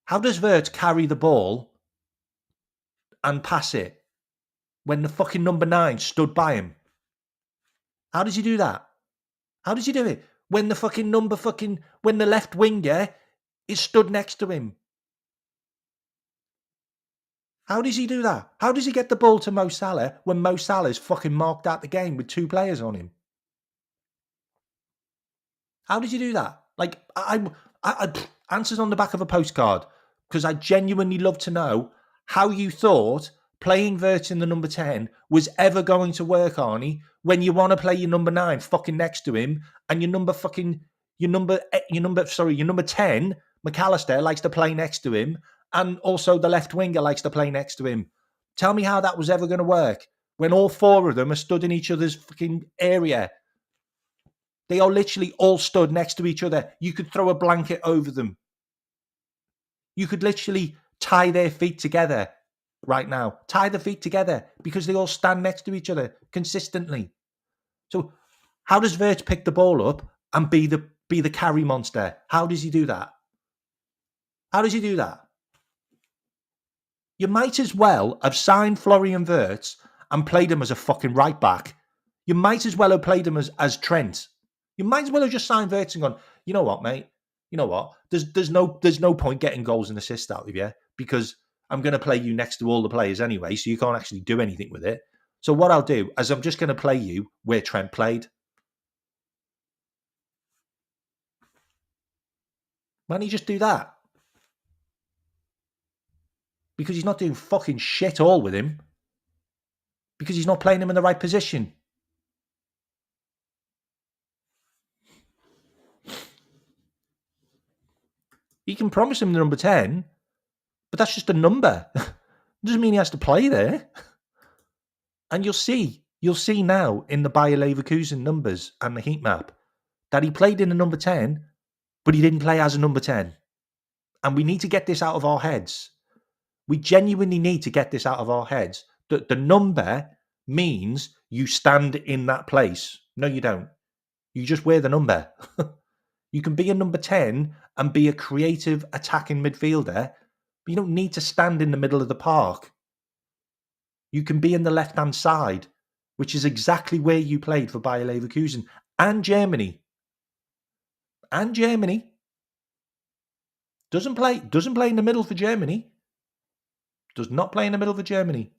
S2: carry the ball and pass it when the fucking number 9 stood by him? How does he do that? How does he do it? When the when the left winger is stood next to him. How does he do that? How does he get the ball to Mo Salah when Mo Salah's fucking marked out the game with 2 players on him? How does he do that? Like, I answers on the back of a postcard, because I genuinely love to know how you thought playing Wirtz in the number 10 was ever going to work, Arnie, when you want to play your number 9 fucking next to him, and your number 10, McAllister, likes to play next to him, and also the left winger likes to play next to him. Tell me how that was ever going to work when all 4 of them are stood in each other's fucking area. They are literally all stood next to each other. You could throw a blanket over them. You could literally tie their feet together right now. Tie the feet together because they all stand next to each other consistently. So how does Wirtz pick the ball up and be the carry monster? How does he do that? How does he do that? You might as well have signed Florian Wirtz and played him as a fucking right back. You might as well have played him as Trent. You might as well have just signed Wirtz and gone, you know what, mate? You know what? There's no point getting goals and assists out of you because I'm going to play you next to all the players anyway, so you can't actually do anything with it. So what I'll do is I'm just going to play you where Trent played. Why don't you just do that? Because he's not doing fucking shit all with him. Because he's not playing him in the right position. He can promise him the number 10, but that's just a number. It doesn't mean he has to play there. And you'll see now in the Bayer Leverkusen numbers and the heat map that he played in a number 10, but he didn't play as a number 10. And we need to get this out of our heads. We genuinely need to get this out of our heads. That the number means you stand in that place. No, you don't. You just wear the number. You can be a number 10 and be a creative attacking midfielder, but you don't need to stand in the middle of the park. You can be in the left-hand side, which is exactly where you played for Bayer Leverkusen and Germany. And Germany. Doesn't play in the middle for Germany. Does not play in the middle for Germany.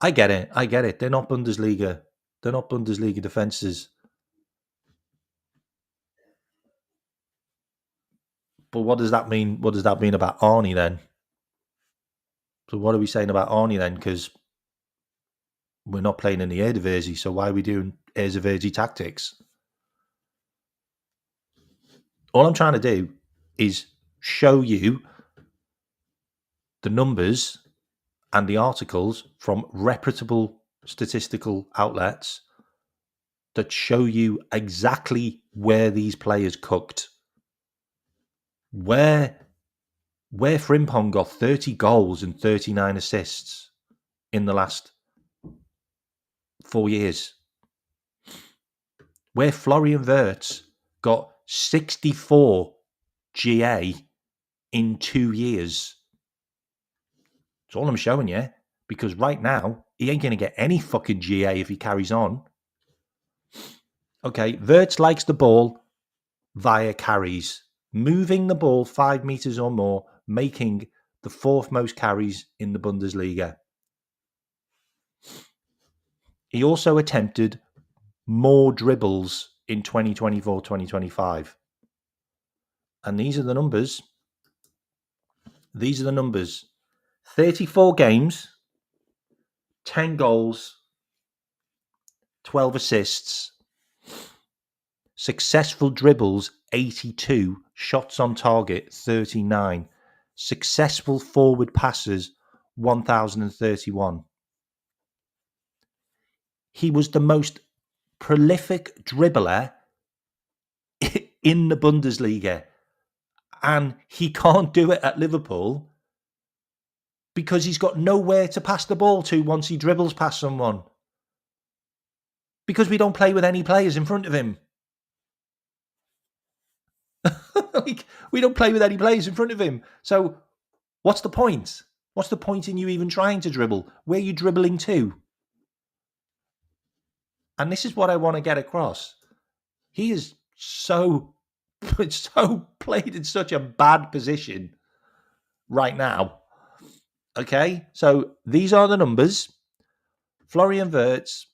S2: I get it. They're not Bundesliga. They're not Bundesliga defences. But what does that mean? What does that mean about Arnie then? So what are we saying about Arnie then? Because we're not playing in the Eredivisie, so why are we doing Eredivisie tactics? All I'm trying to do is show you the numbers and the articles from reputable statistical outlets that show you exactly where these players cooked. Where Frimpong got 30 goals and 39 assists in the last 4 years. Where Florian Wirtz got 64 GA in 2 years. That's all I'm showing you. Because right now, he ain't going to get any fucking GA if he carries on. Okay, Wirtz likes the ball via carries, moving the ball 5 meters or more, making the fourth most carries in the Bundesliga. He also attempted more dribbles in 2024-2025. And these are the numbers. 34 games, 10 goals, 12 assists, successful dribbles 82, shots on target 39, successful forward passes 1031. He was the most prolific dribbler in the Bundesliga, and he can't do it at Liverpool because he's got nowhere to pass the ball to once he dribbles past someone, because we don't play with any players in front of him. Like, we don't play with any players in front of him. So what's the point? What's the point in you even trying to dribble? Where are you dribbling to? And this is what I want to get across. He is so played in such a bad position right now. Okay, so these are the numbers. Florian Wirtz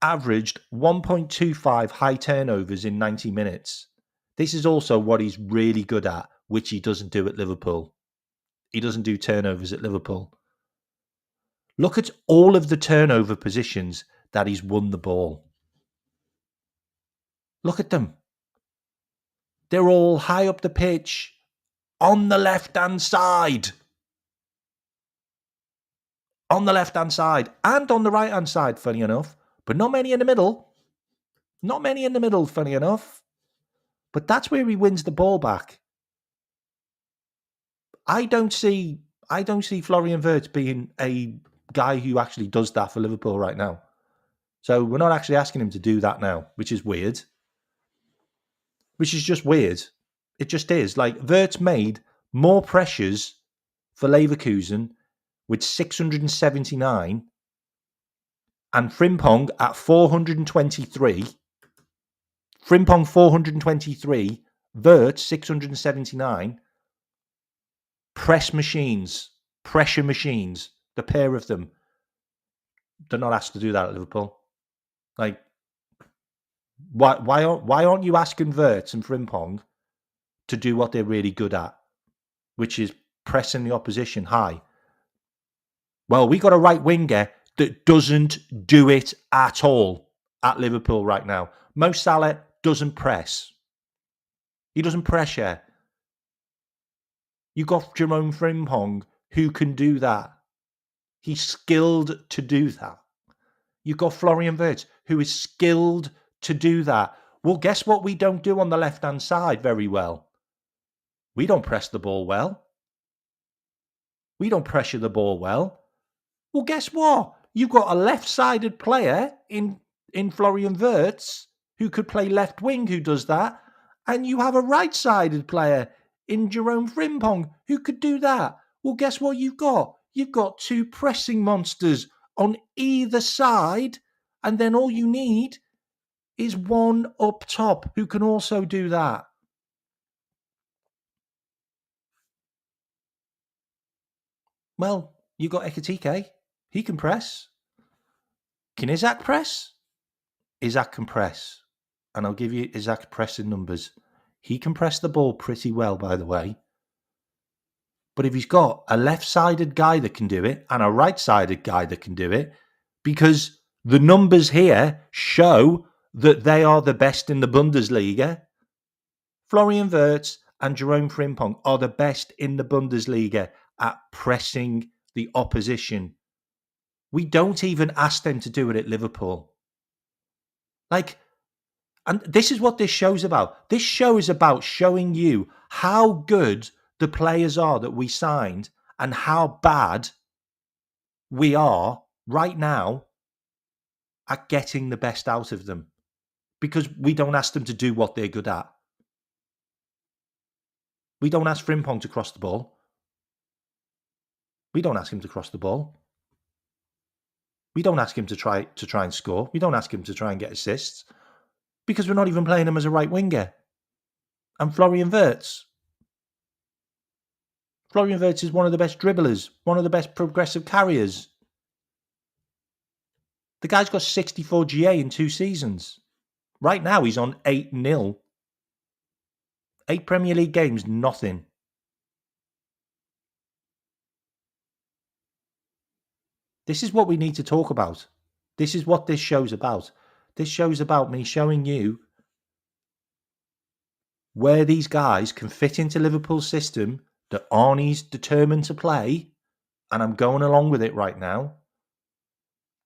S2: averaged 1.25 high turnovers in 90 minutes. This is also what he's really good at, which he doesn't do at Liverpool. He doesn't do turnovers at Liverpool. Look at all of the turnover positions that he's won the ball. Look at them. They're all high up the pitch on the left-hand side. On the left-hand side and on the right-hand side, funny enough. But not many in the middle. Not many in the middle, funny enough. But that's where he wins the ball back. I don't see Florian Wirtz being a guy who actually does that for Liverpool right now. So we're not actually asking him to do that now, which is weird. Which is just weird. It just is. Like, Wirtz made more pressures for Leverkusen with 679 and Frimpong at 423. Frimpong 423, Wirtz 679. Pressure machines, the pair of them. They're not asked to do that at Liverpool. Like, why aren't you asking Wirtz and Frimpong to do what they're really good at, which is pressing the opposition high? Well, we got a right winger that doesn't do it at all at Liverpool right now. Mo Salah doesn't press. He doesn't pressure. You got Jerome Frimpong who can do that. He's skilled to do that. You've got Florian Wirtz who is skilled to do that. Well, guess what we don't do on the left-hand side very well? We don't press the ball well. We don't pressure the ball well. Well, guess what? You've got a left-sided player in Florian Wirtz who could play left wing who does that. And you have a right-sided player in Jerome Frimpong who could do that. Well, guess what you've got? You've got two pressing monsters on either side. And then all you need is one up top who can also do that. Well, you got Ekitike. He can press. Can Isaac press? Isaac can press. And I'll give you Isaac's pressing numbers. He can press the ball pretty well, by the way. But if he's got a left-sided guy that can do it and a right-sided guy that can do it, because the numbers here show that they are the best in the Bundesliga. Florian Wirtz and Jerome Frimpong are the best in the Bundesliga at pressing the opposition. We don't even ask them to do it at Liverpool. Like, and this is what this show's about. This show is about showing you how good the players are that we signed and how bad we are right now at getting the best out of them, because we don't ask them to do what they're good at. We don't ask Frimpong to cross the ball. We don't ask him to cross the ball. We don't ask him to try and score. We don't ask him to try and get assists because we're not even playing him as a right winger. And Florian Wirtz is one of the best dribblers, one of the best progressive carriers. The guy's got 64 GA in 2 seasons. Right now, he's on 8-0. 8 Premier League games, nothing. This is what we need to talk about. This is what this show's about. This show's about me showing you where these guys can fit into Liverpool's system that Arnie's determined to play, and I'm going along with it right now,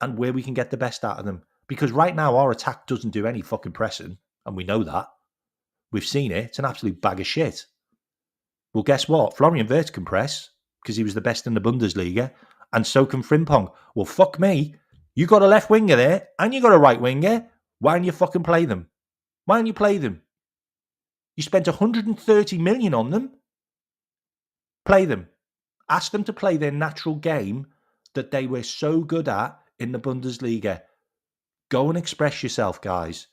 S2: and where we can get the best out of them. Because right now, our attack doesn't do any fucking pressing, and we know that. We've seen it. It's an absolute bag of shit. Well, guess what? Florian Wirtz can press because he was the best in the Bundesliga, and so can Frimpong. Well, fuck me. You got a left winger there, and you got a right winger. Why don't you fucking play them? Why don't you play them? You spent 130 million on them. Play them. Ask them to play their natural game that they were so good at in the Bundesliga. Go and express yourself, guys.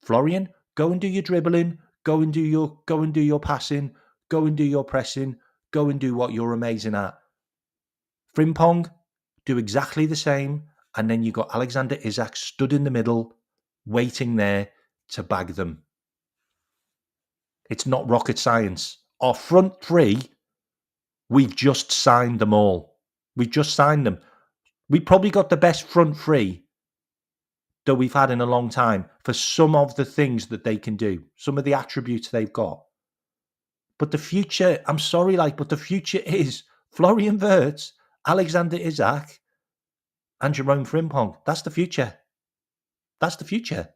S2: Florian, go and do your dribbling. Go and do your passing. Go and do your pressing. Go and do what you're amazing at. Frimpong, do exactly the same. And then you got Alexander Isak stood in the middle, waiting there to bag them. It's not rocket science. Our front three, we've just signed them all. We've just signed them. We probably got the best front three that we've had in a long time for some of the things that they can do, some of the attributes they've got. But the future, I'm sorry, but the future is Florian Wirtz, Alexander Isak, and Jerome Frimpong. That's the future. That's the future.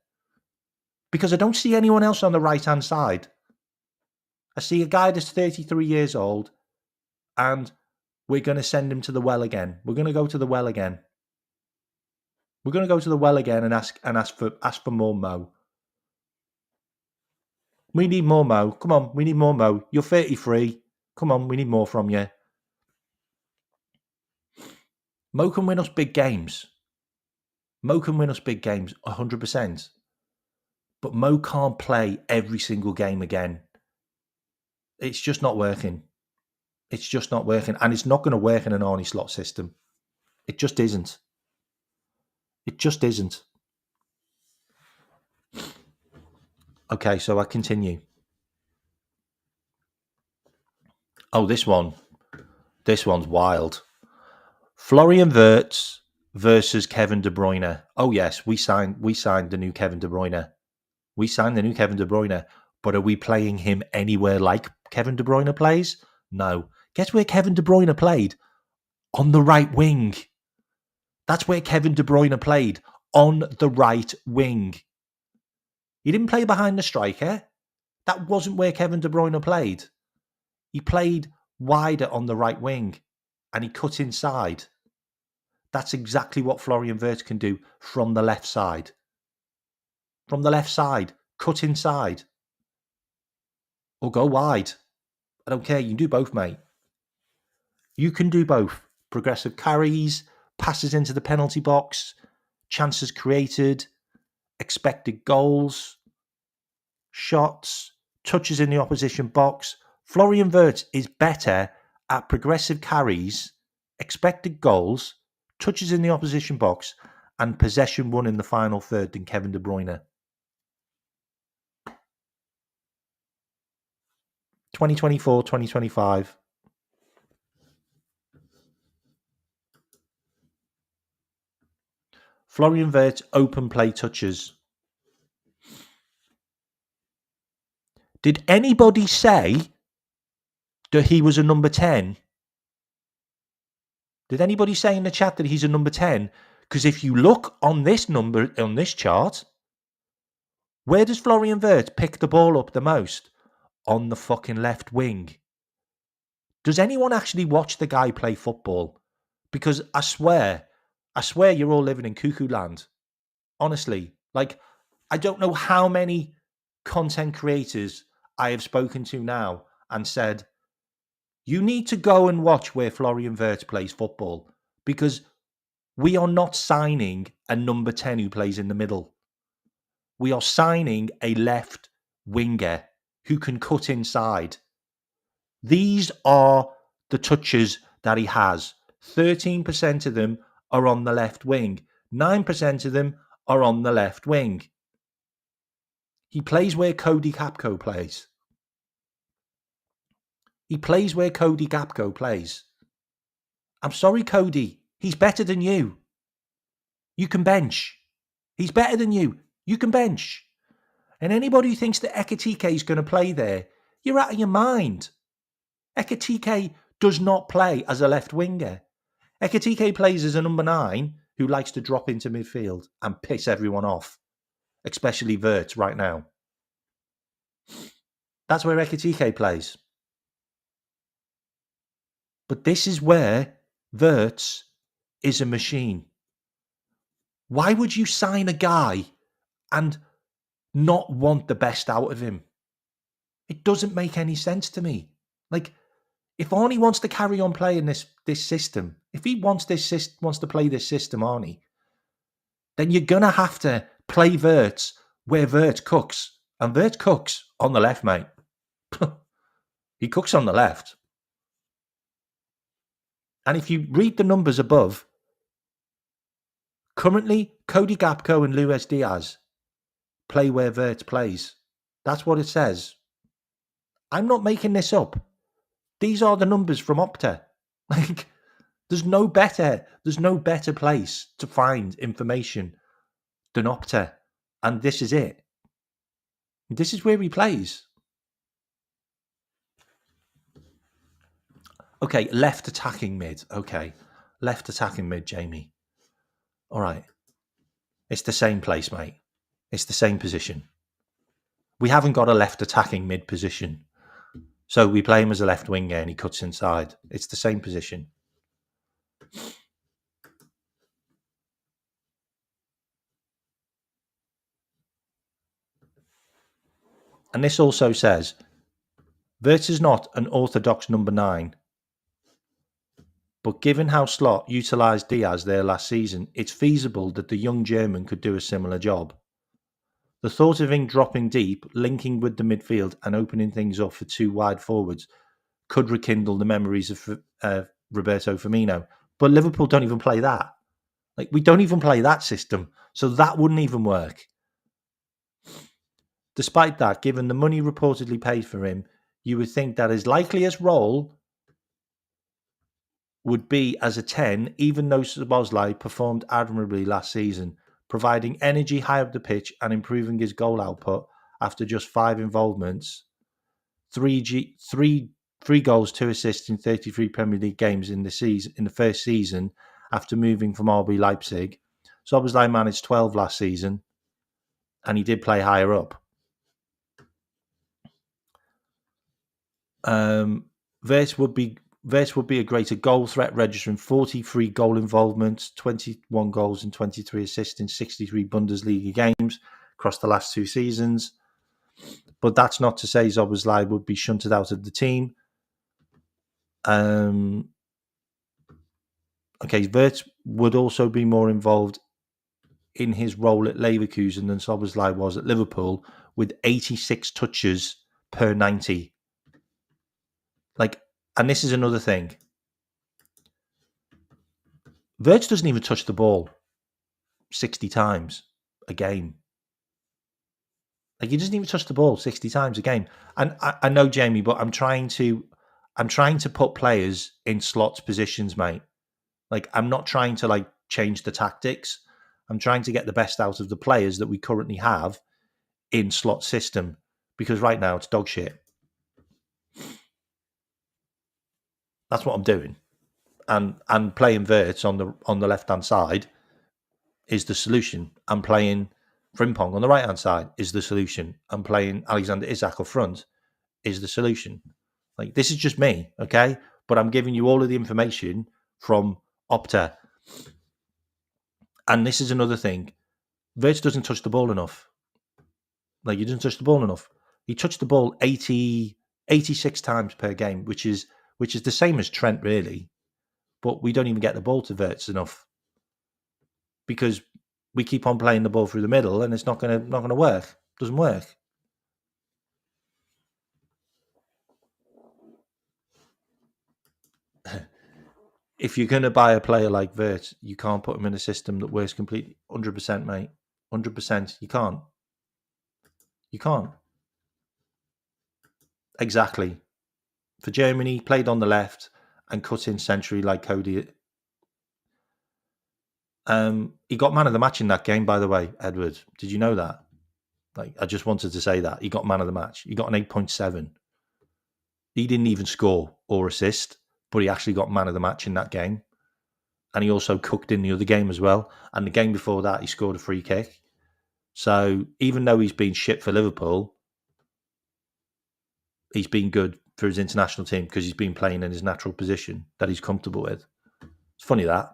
S2: Because I don't see anyone else on the right-hand side. I see a guy that's 33 years old, and we're going to send him to the well again. We're going to go to the well again. We're going to go to the well again and ask for more Mo. We need more Mo. Come on, we need more Mo. You're 33. Come on, we need more from you. Mo can win us big games. Mo can win us big games, 100%. But Mo can't play every single game again. It's just not working. It's just not working. And it's not going to work in an Arnie slot system. It just isn't. It just isn't. Okay, so I continue. Oh, this one's wild. Florian Wirtz versus Kevin De Bruyne. Oh yes, we signed the new Kevin De Bruyne. We signed the new Kevin De Bruyne, but are we playing him anywhere like Kevin De Bruyne plays? No. Guess where Kevin De Bruyne played? On the right wing. That's where Kevin De Bruyne played, on the right wing. He didn't play behind the striker. That wasn't where Kevin De Bruyne played. He played wider on the right wing, and he cut inside. That's exactly what Florian Wirtz can do from the left side. From the left side, cut inside. Or go wide. I don't care. You can do both, mate. You can do both. Progressive carries, passes into the penalty box, chances created, expected goals, shots, touches in the opposition box. Florian Wirtz is better at progressive carries, expected goals, touches in the opposition box, and possession won in the final third than Kevin De Bruyne. 2024, 2025. Florian Wirtz open play touches. Did anybody say that he was a number 10? Did anybody say in the chat that he's a number 10? Because if you look on this number, on this chart, where does Florian Wirtz pick the ball up the most? On the fucking left wing. Does anyone actually watch the guy play football? Because I swear you're all living in cuckoo land. Honestly, I don't know how many content creators I have spoken to now and said, you need to go and watch where Florian Wirtz plays football, because We are not signing a number 10 who plays in the middle. We are signing a left winger who can cut inside. These are the touches that he has. 13% of them are on the left wing. 9% of them are on the left wing. He plays where Cody Gakpo plays. He plays where Cody Gakpo plays. I'm sorry, Cody. He's better than you. You can bench. He's better than you. You can bench. And anybody who thinks that Ekitike is going to play there, you're out of your mind. Ekitike does not play as a left winger. Ekitike plays as a number 9 who likes to drop into midfield and piss everyone off, especially Vert right now. That's where Ekitike plays. But this is where Wirtz is a machine. Why would you sign a guy and not want the best out of him? It doesn't make any sense to me. Like, if Arnie wants to carry on playing this system, if he wants to play this system, Arnie, then you're gonna have to play Wirtz where Wirtz cooks, and Wirtz cooks on the left, mate. He cooks on the left. And if you read the numbers above, currently Cody Gakpo and Luis Diaz play where Wirtz plays. That's what it says. I'm not making this up. These are the numbers from Opta. Like, there's no better place to find information than Opta. And this is it. This is where he plays. Okay, left attacking mid. Okay, left attacking mid, Jamie. All right. It's the same place, mate. It's the same position. We haven't got a left attacking mid position. So we play him as a left winger and he cuts inside. It's the same position. And this also says, Wirtz is not an orthodox number 9. But given how Slot utilised Diaz there last season, it's feasible that the young German could do a similar job. The thought of him dropping deep, linking with the midfield and opening things up for 2 wide forwards could rekindle the memories of Roberto Firmino. But Liverpool don't even play that. Like, we don't even play that system. So that wouldn't even work. Despite that, given the money reportedly paid for him, you would think that his likeliest role would be as a 10, even though Szoboszlai performed admirably last season, providing energy high up the pitch and improving his goal output after just 5 involvements. 3 goals, 2 assists in 33 Premier League games in the first season after moving from RB Leipzig. Szoboszlai managed 12 last season, and he did play higher up. Wirtz would be a greater goal threat, registering 43 goal involvements, 21 goals and 23 assists in 63 Bundesliga games across the last 2 seasons. But that's not to say Szoboszlai would be shunted out of the team. Wirtz would also be more involved in his role at Leverkusen than Szoboszlai was at Liverpool, with 86 touches per 90. And this is another thing. Wirtz doesn't even touch the ball 60 times a game. He doesn't even touch the ball 60 times a game. And I know, Jamie, but I'm trying to put players in Slot's positions, mate. I'm not trying to change the tactics. I'm trying to get the best out of the players that we currently have in Slot's system, because right now it's dog shit. That's what I'm doing. And playing Wirtz on the left-hand side is the solution. And playing Frimpong on the right-hand side is the solution. And playing Alexander Isak up front is the solution. This is just me, okay? But I'm giving you all of the information from Opta. And this is another thing. Wirtz doesn't touch the ball enough. He doesn't touch the ball enough. He touched the ball 86 times per game, which is the same as Trent, really. But we don't even get the ball to Wirtz enough. because we keep on playing the ball through the middle, and it's not gonna work. Doesn't work. If you're going to buy a player like Vert, you can't put him in a system that works completely 100%, mate. 100%. You can't. You can't. Exactly. For Germany, played on the left and cut in century like Cody. He got man of the match in that game, by the way, Edward. Did you know that? Like, I just wanted to say that. He got man of the match. He got an 8.7. He didn't even score or assist, but he actually got man of the match in that game. And he also cooked in the other game as well. And the game before that, he scored a free kick. So even though he's been shit for Liverpool, he's been good for his international team because he's been playing in his natural position that he's comfortable with. It's funny that.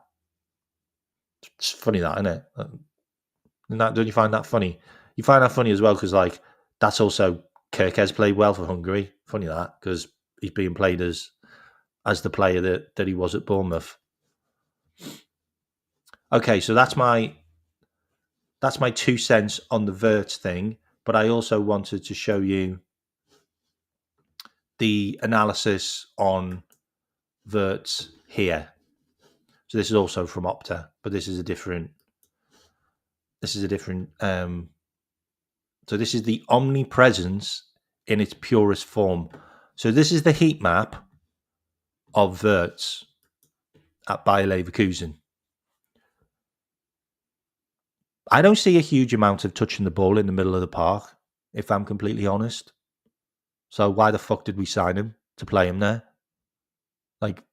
S2: It's funny that, isn't it? Don't you find that funny? You find that funny as well because, like, that's also Kirkez played well for Hungary. Funny that because he's being played as the player that he was at Bournemouth. Okay, so that's my 2 cents on the Vert thing, but I also wanted to show you the analysis on Vert here. So this is also from Opta, but this is a different. So this is the omnipresence in its purest form. So this is the heat map of Wirtz at Bayer Leverkusen. I don't see a huge amount of touching the ball in the middle of the park, if I'm completely honest. So why the fuck did we sign him to play him there? Like,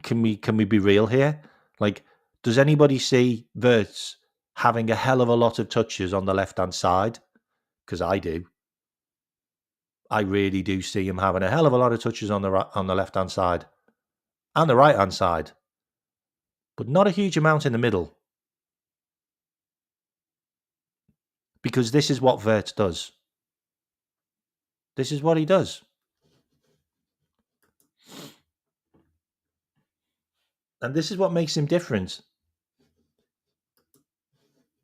S2: can we be real here? Like, does anybody see Wirtz having a hell of a lot of touches on the left-hand side? Because I do. I really do see him having a hell of a lot of touches on the left-hand side and the right-hand side, but not a huge amount in the middle. Because this is what Wirtz does. This is what he does. And this is what makes him different.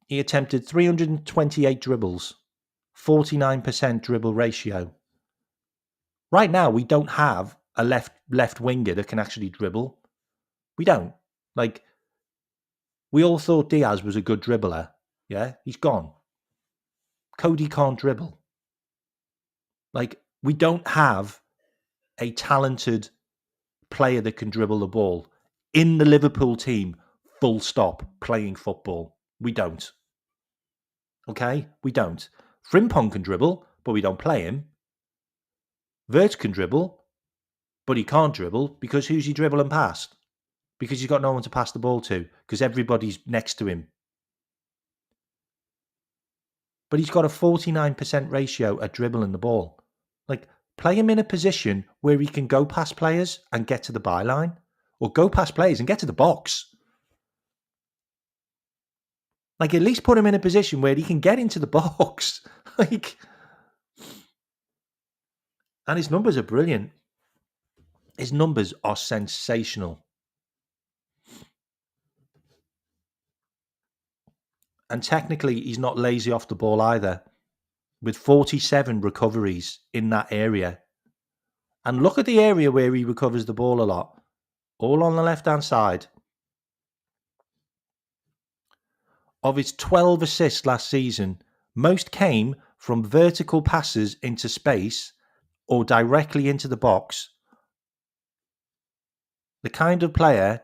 S2: He attempted 328 dribbles, 49% dribble ratio. Right now, we don't have a left winger that can actually dribble. We don't. Like, we all thought Diaz was a good dribbler. Yeah, he's gone. Cody can't dribble. Like, we don't have a talented player that can dribble the ball in the Liverpool team, full stop, playing football. We don't. Okay? We don't. Frimpong can dribble, but we don't play him. Vert can dribble, but he can't dribble because who's he dribbling past? Because he's got no one to pass the ball to because everybody's next to him. But he's got a 49% ratio at dribbling the ball. Like, play him in a position where he can go past players and get to the byline, or go past players and get to the box. Like, at least put him in a position where he can get into the box. Like, and his numbers are brilliant. His numbers are sensational. And technically, he's not lazy off the ball either, with 47 recoveries in that area. And look at the area where he recovers the ball a lot. All on the left-hand side. Of his 12 assists last season, most came from vertical passes into space or directly into the box. The kind of player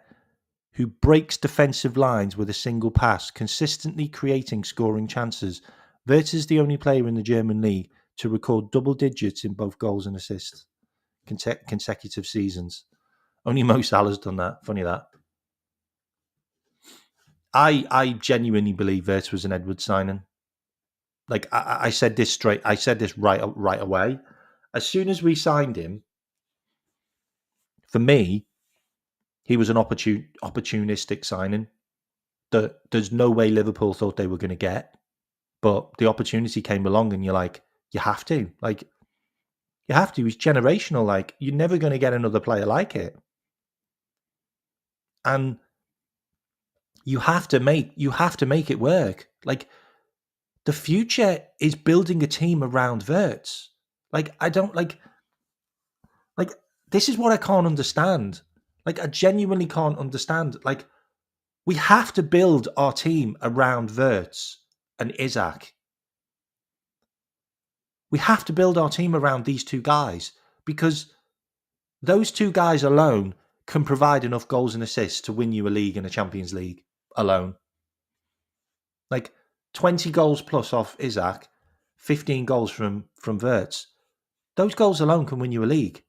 S2: who breaks defensive lines with a single pass, consistently creating scoring chances. Wirtz is the only player in the German league to record double digits in both goals and assists consecutive seasons. Only Mo Salah's done that. Funny that. I genuinely believe Wirtz was an Edwards signing. Like, I said this straight. I said this right away. As soon as we signed him, for me, he was an opportunistic signing that there's no way Liverpool thought they were going to get. But the opportunity came along and you're like, you have to. Like, you have to. He's generational. Like, you're never going to get another player like it. And You have to make it work. Like, the future is building a team around Wirtz. Like, I don't like this is what I can't understand. Like, I genuinely can't understand. Like, we have to build our team around Wirtz and Isaac. We have to build our team around these two guys because those two guys alone can provide enough goals and assists to win you a league and a Champions League alone. Like, 20 goals plus off Isaac, 15 goals from Wirtz. Those goals alone can win you a league.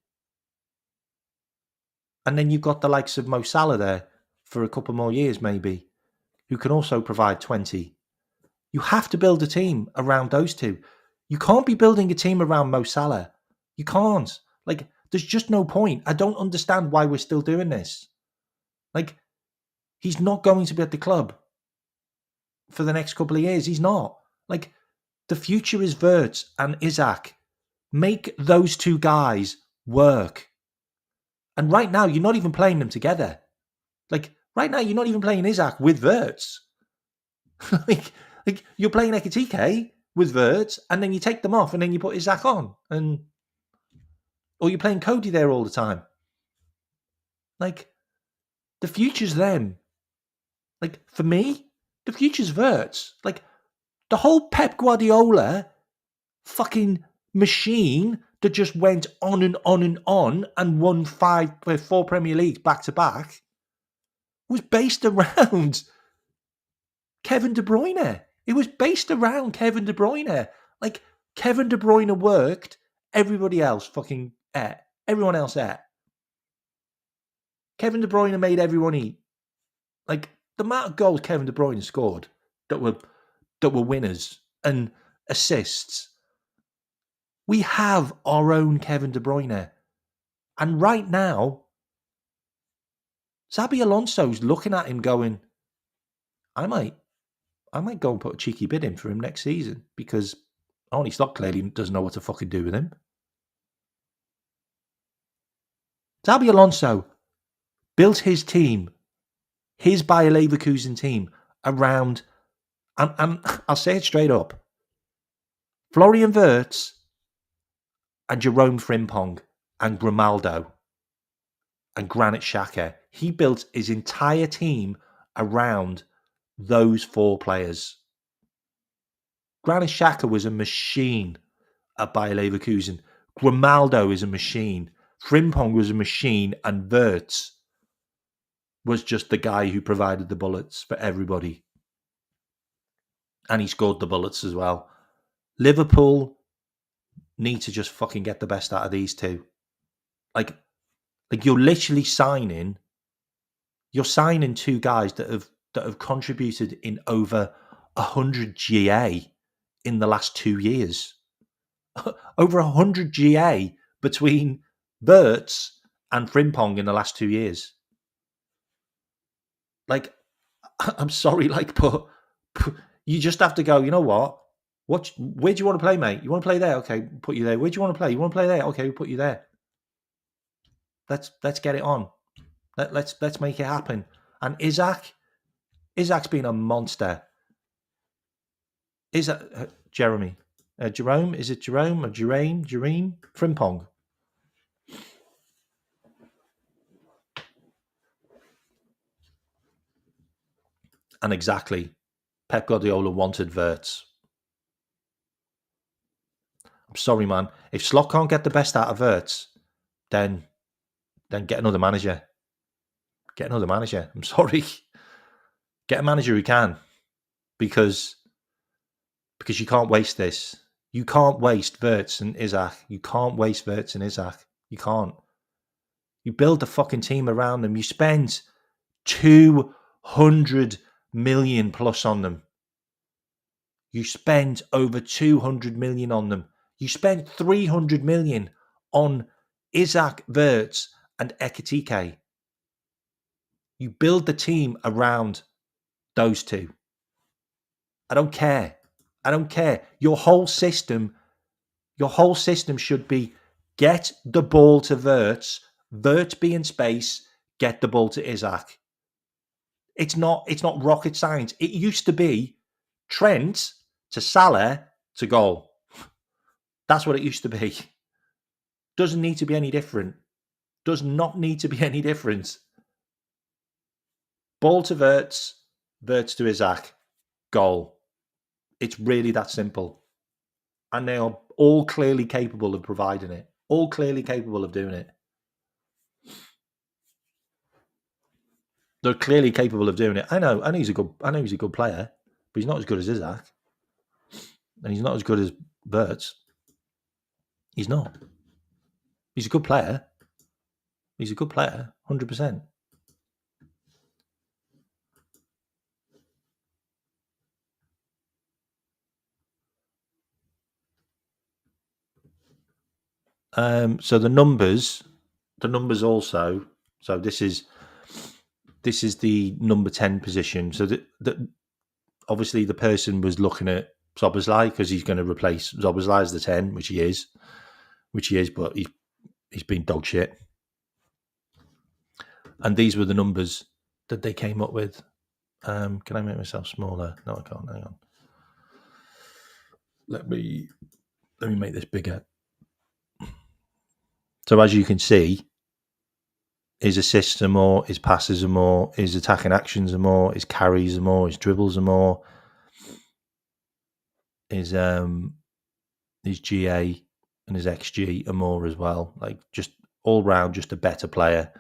S2: And then you've got the likes of Mo Salah there for a couple more years, maybe, who can also provide 20. You have to build a team around those two. You can't be building a team around Mo Salah. You can't. Like, there's just no point. I don't understand why we're still doing this. Like, he's not going to be at the club for the next couple of years. He's not. Like, the future is Wirtz and Isaac. Make those two guys work. And right now, you're not even playing them together. Like, right now, you're not even playing Isaac with Wirtz. like, you're playing Ekitike with Wirtz, and then you take them off, and then you put Isaac on. Or you're playing Cody there all the time. Like, the future's them. Like, for me, the future's Wirtz. Like, the whole Pep Guardiola fucking machine that just went on and on and on and won 4 Premier Leagues back to back was based around Kevin De Bruyne. It was based around Kevin De Bruyne. Like, Kevin De Bruyne worked, everybody else fucking ate. Everyone else ate. Kevin De Bruyne made everyone eat. Like, the amount of goals Kevin De Bruyne scored that were winners and assists. We have our own Kevin De Bruyne. And right now, Xabi Alonso's looking at him going, I might go and put a cheeky bid in for him next season because Arne Slot clearly doesn't know what to fucking do with him. Xabi Alonso built his team, his Bayer Leverkusen team, around, and I'll say it straight up, Florian Wirtz and Jerome Frimpong and Grimaldo and Granit Xhaka. He built his entire team around those 4 players. Granit Xhaka was a machine at Bayer Leverkusen. Grimaldo is a machine. Frimpong was a machine, and Wirtz was just the guy who provided the bullets for everybody. And he scored the bullets as well. Liverpool need to just fucking get the best out of these two. Like you're literally signing 2 guys that have contributed in over 100 GA in the last 2 years. Over 100 GA between Wirtz and Frimpong in the last 2 years. Like, I'm sorry, like, but you just have to go, you know what? Where do you want to play, mate? You want to play there? Okay, we'll put you there. Where do you want to play? You want to play there? Okay, we'll put you there. Let's get it on. Let's make it happen. And Isaac's been a monster. Jerome? Is it Jerome or Jereme? Frimpong. And exactly, Pep Guardiola wanted Wirtz. I'm sorry, man. If Slot can't get the best out of Wirtz, then get another manager. Get another manager. I'm sorry. Get a manager who can. Because you can't waste this. You can't waste Wirtz and Isaac. You can't waste Wirtz and Isaac. You can't. You build the fucking team around them. You spend 200 million plus on them. You spend over 200 million on them. You spent 300 million on Isaac, Wirtz and Ekitike. You build the team around those two. I don't care. Your whole system should be get the ball to Wirtz be in space, get the ball to Isaac. It's not rocket science. It used to be Trent to Salah to goal. That's what it used to be. Doesn't need to be any different. Does not need to be any different. Ball to Wirtz, Wirtz to Isaac, goal. It's really that simple. And they are all clearly capable of providing it. All clearly capable of doing it. They're clearly capable of doing it. I know he's a good player, but he's not as good as Isaac. And he's not as good as Wirtz. He's not. He's a good player. He's a good player, 100%. So the numbers also. So this is the number 10 position. So that obviously the person was looking at Szoboszlai because he's going to replace Szoboszlai as the 10, which he is, but he's been dog shit. And these were the numbers that they came up with. Can I make myself smaller? No, I can't. Hang on. Let me make this bigger. So as you can see, his assists are more, his passes are more, his attacking actions are more, his carries are more, his dribbles are more, his GA and his XG are more as well. Like just all round, just a better player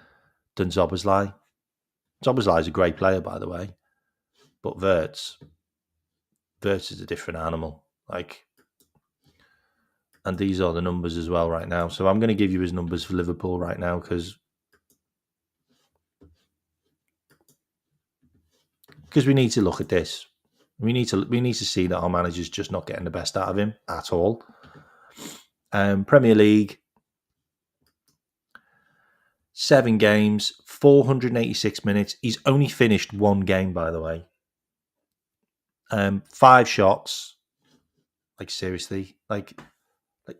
S2: than Szoboszlai. Szoboszlai is a great player, by the way, but Wirtz is a different animal. Like, and these are the numbers as well right now. So I'm going to give you his numbers for Liverpool right now because we need to look at this. We need to see that our manager's just not getting the best out of him at all. Premier League, 7 games, 486 minutes. He's only finished 1 game, by the way. 5 shots. Like seriously, like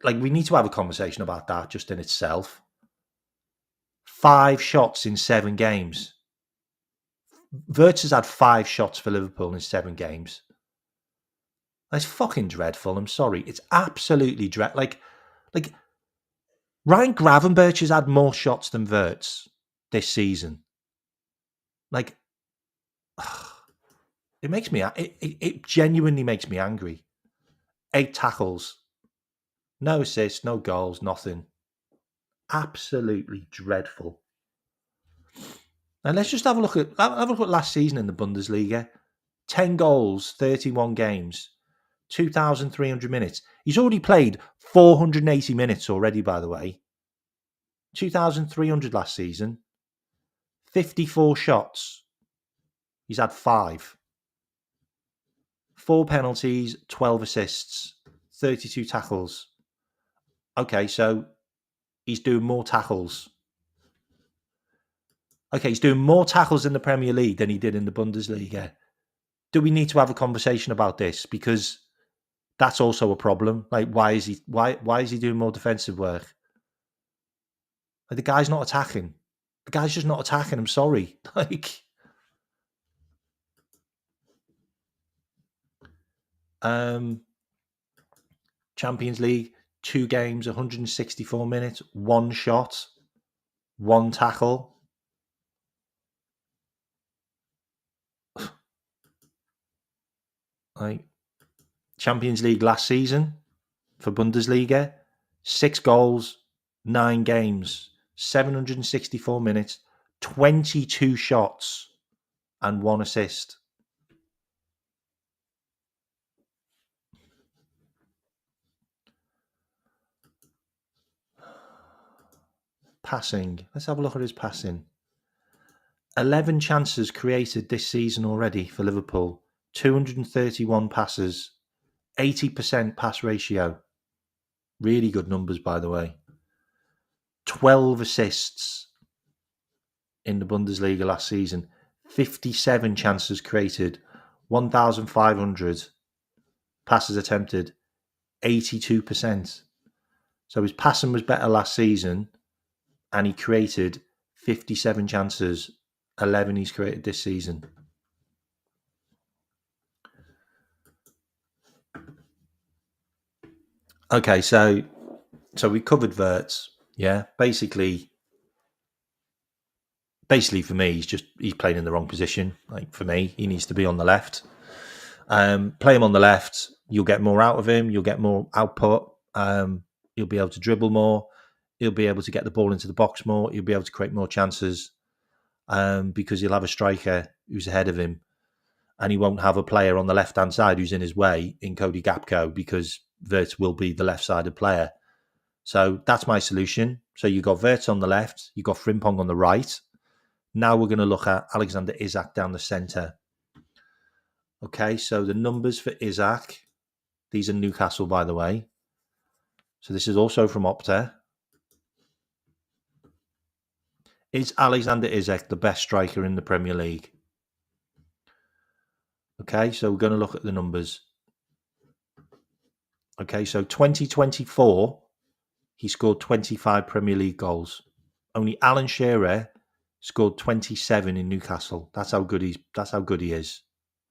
S2: we need to have a conversation about that just in itself. 5 shots in 7 games. Wirtz has had 5 shots for Liverpool in 7 games. That's fucking dreadful. I'm sorry. It's absolutely dreadful. Like Ryan Gravenberch has had more shots than Wirtz this season. Like, it makes me. It genuinely makes me angry. 8 tackles, no assists, no goals, nothing. Absolutely dreadful. And let's just have a look at last season in the Bundesliga. 10 goals, 31 games, 2,300 minutes. He's already played 480 minutes already, by the way. 2,300 last season. 54 shots. He's had 5. 4 penalties, 12 assists, 32 tackles. Okay, so he's doing more tackles. Okay, he's doing more tackles in the Premier League than he did in the Bundesliga. Do we need to have a conversation about this? Because that's also a problem. Like, why is he doing more defensive work? Like, the guy's not attacking. The guy's just not attacking. I'm sorry. Like, Champions League, 2 games, 164 minutes, 1 shot, 1 tackle. Like, Champions League last season for Bundesliga, 6 goals, 9 games, 764 minutes, 22 shots, and 1 assist. Passing. Let's have a look at his passing. 11 chances created this season already for Liverpool. 231 passes. 80% pass ratio. Really good numbers, by the way. 12 assists in the Bundesliga last season. 57 chances created. 1,500 passes attempted. 82%. So his passing was better last season, and he created 57 chances. 11 he's created this season. Okay, so we covered Verts. Yeah, basically for me, he's playing in the wrong position. Like for me, he needs to be on the left. Play him on the left. You'll get more out of him. You'll get more output. He'll be able to dribble more. He'll be able to get the ball into the box more. He'll be able to create more chances because he'll have a striker who's ahead of him, and he won't have a player on the left hand side who's in his way in Cody Gapco because Vert will be the left sided player. So that's my solution. So you got Vert on the left, you got Frimpong on the right. Now we're going to look at Alexander Isak down the centre. Okay, so the numbers for Isak, these are Newcastle, by the way. So this is also from Opta. Is Alexander Isak the best striker in the Premier League? Okay, so we're going to look at the numbers. Okay, so 2024, he scored 25 Premier League goals. Only Alan Shearer scored 27 in Newcastle. That's how good he is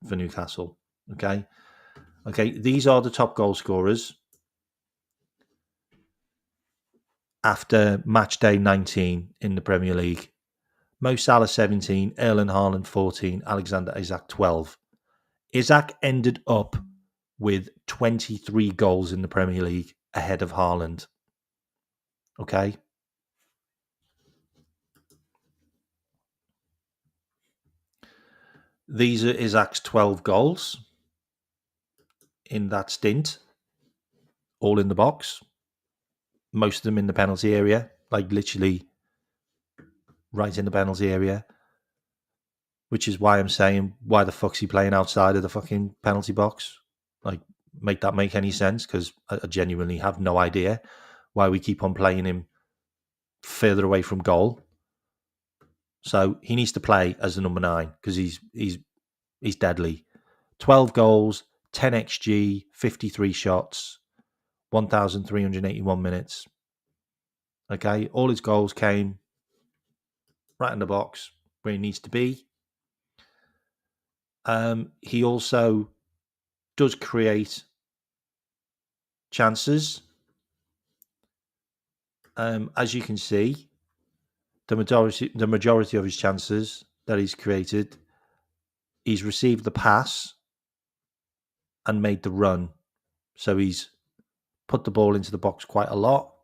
S2: for Newcastle. Okay. These are the top goal scorers after match day 19 in the Premier League. Mo Salah 17, Erling Haaland 14, Alexander Isak 12. Isak ended up with 23 goals in the Premier League ahead of Haaland. Okay. These are Isak's 12 goals in that stint, all in the box. Most of them in the penalty area, like literally right in the penalty area. Which is why I'm saying, why the fuck's he playing outside of the fucking penalty box? Like, make that make any sense? Because I genuinely have no idea why we keep on playing him further away from goal. So he needs to play as the number 9 because he's deadly. 12 goals, 10 xG, 53 shots, 1,381 minutes. Okay, all his goals came right in the box where he needs to be. He also does create chances. As you can see, the majority of his chances that he's created, he's received the pass and made the run. So he's put the ball into the box quite a lot.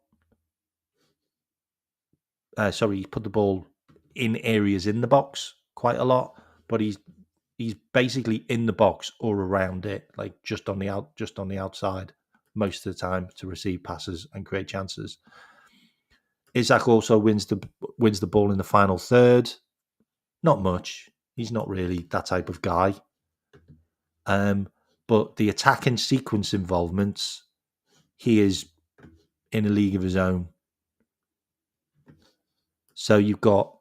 S2: He put the ball in areas in the box quite a lot, but he's basically in the box or around it, like just on the outside most of the time to receive passes and create chances. Isak also wins the ball in the final third. Not much. He's not really that type of guy. But the attacking sequence involvements, he is in a league of his own. So you've got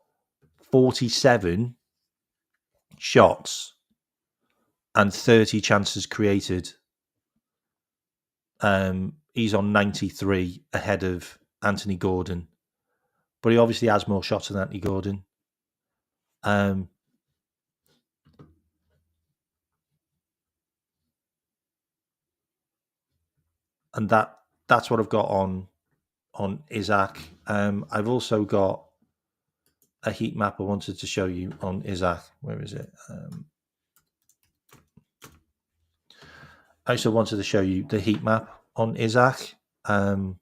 S2: 47 shots and 30 chances created. He's on 93 ahead of Anthony Gordon. But he obviously has more shots than Anthony Gordon. And that's what I've got on Isak. I've also got a heat map I wanted to show you on Isak. Where is it? I also wanted to show you the heat map on Isak. So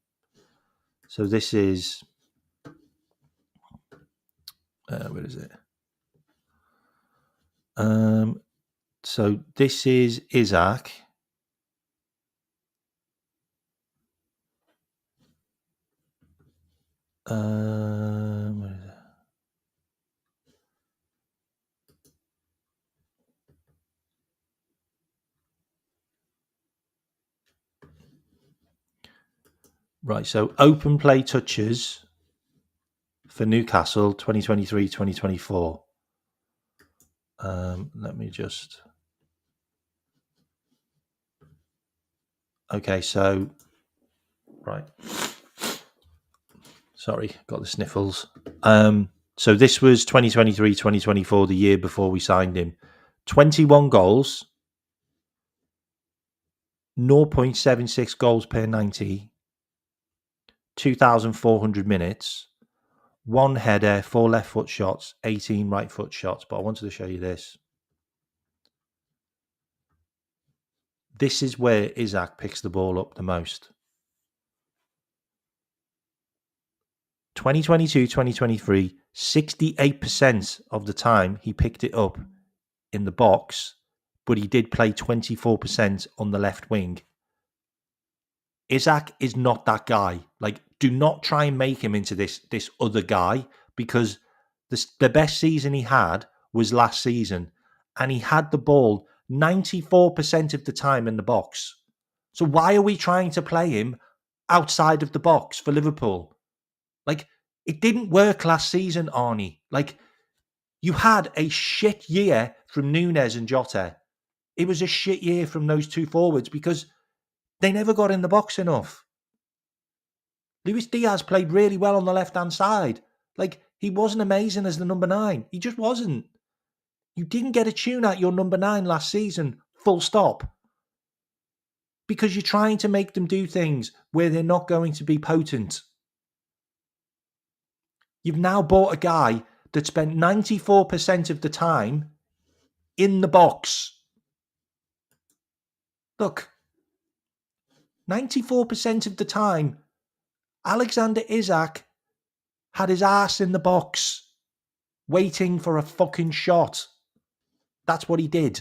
S2: this is where is it? So this is Isak. Where is it? Right, so open play touches for Newcastle 2023-2024. Let me just... Okay, so... Right. Sorry, got the sniffles. So this was 2023-2024, the year before we signed him. 21 goals, 0.76 goals per 90, 2,400 minutes, 1 header, 4 left foot shots, 18 right foot shots. But I wanted to show you this. This is where Isaac picks the ball up the most. 2022-2023, 68% of the time he picked it up in the box, but he did play 24% on the left wing. Isaac is not that guy. Like, do not try and make him into this other guy, because the best season he had was last season, and he had the ball 94% of the time in the box. So why are we trying to play him outside of the box for Liverpool? Like, it didn't work last season, Arnie. Like, you had a shit year from Núñez and Jota. It was a shit year from those two forwards because they never got in the box enough. Luis Diaz played really well on the left-hand side. Like, he wasn't amazing as the number 9. He just wasn't. You didn't get a tune at your number 9 last season, full stop. Because you're trying to make them do things where they're not going to be potent. You've now bought a guy that spent 94% of the time in the box. Look, 94% of the time, Alexander Isak had his ass in the box, waiting for a fucking shot. That's what he did.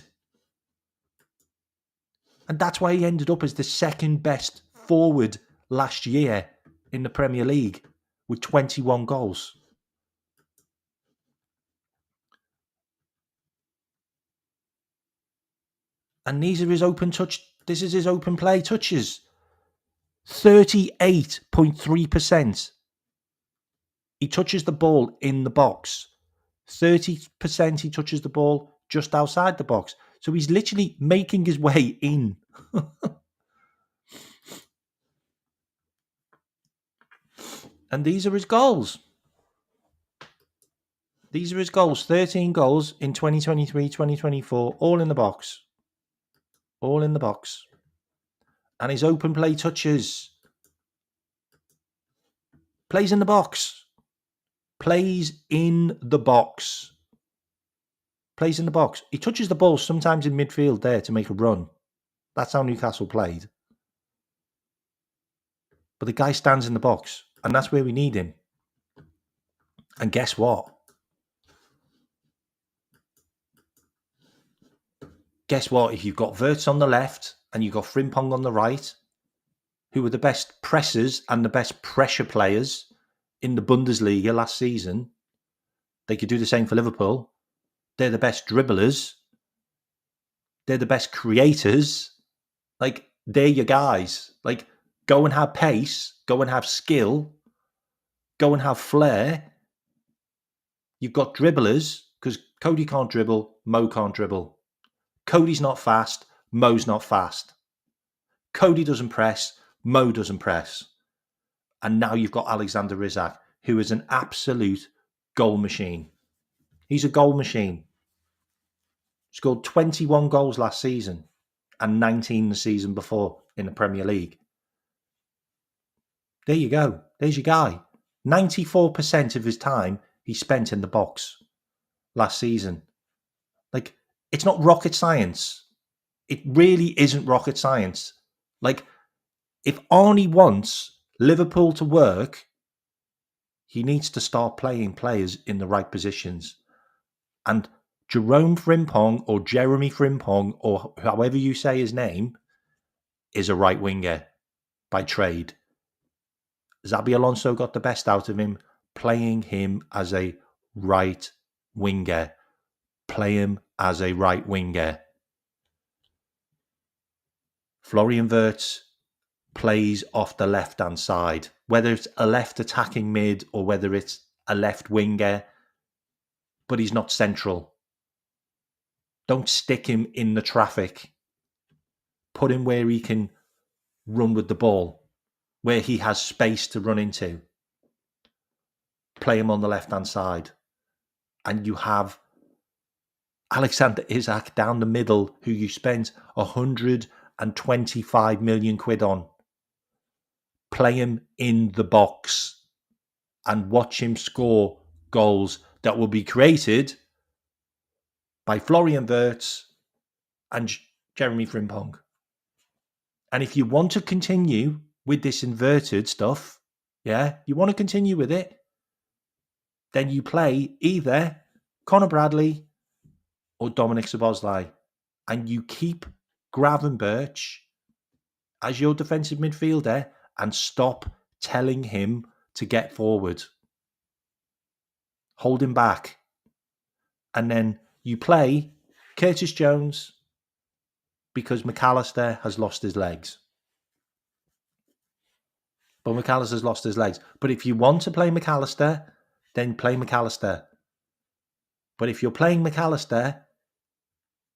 S2: And that's why he ended up as the second best forward last year in the Premier League with 21 goals. And these are his open touch. This is his open play touches. 38.3%. He touches the ball in the box. 30% he touches the ball just outside the box. So he's literally making his way in. And these are his goals. These are his goals. 13 goals in 2023, 2024, all in the box. All in the box. And his open play touches. Plays in the box. Plays in the box. Plays in the box. He touches the ball sometimes in midfield there to make a run. That's how Newcastle played. But the guy stands in the box. And that's where we need him. And guess what? Guess what? If you've got Wirtz on the left and you've got Frimpong on the right, who were the best pressers and the best pressure players in the Bundesliga last season, they could do the same for Liverpool. They're the best dribblers. They're the best creators. Like, they're your guys. Like, go and have pace. Go and have skill. Go and have flair. You've got dribblers, because Cody can't dribble, Mo can't dribble. Cody's not fast, Mo's not fast. Cody doesn't press, Mo doesn't press. And now you've got Alexander Isak, who is an absolute goal machine. He's a goal machine. Scored 21 goals last season and 19 the season before in the Premier League. There you go. There's your guy. 94% of his time he spent in the box last season. Like, it's not rocket science. It really isn't rocket science. Like, if Arnie wants Liverpool to work, he needs to start playing players in the right positions. And Jerome Frimpong, or Jeremy Frimpong, or however you say his name, is a right winger by trade. Xabi Alonso got the best out of him, playing him as a right winger. Play him as a right winger. Florian Wirtz plays off the left-hand side, whether it's a left attacking mid or whether it's a left winger, but he's not central. Don't stick him in the traffic. Put him where he can run with the ball, where he has space to run into. Play him on the left-hand side. And you have Alexander Isak down the middle, who you spent 100 £225 million on. Play him in the box and watch him score goals that will be created by Florian Wirtz and Jeremy Frimpong. And if you want to continue with this inverted stuff, you want to continue with it, then you play either Conor Bradley or Dominic Szoboszlai, and you keep Gravenberch as your defensive midfielder and stop telling him to get forward. Hold him back. And then you play Curtis Jones because McAllister has lost his legs. But McAllister's lost his legs. But if you want to play McAllister, then play McAllister. But if you're playing McAllister,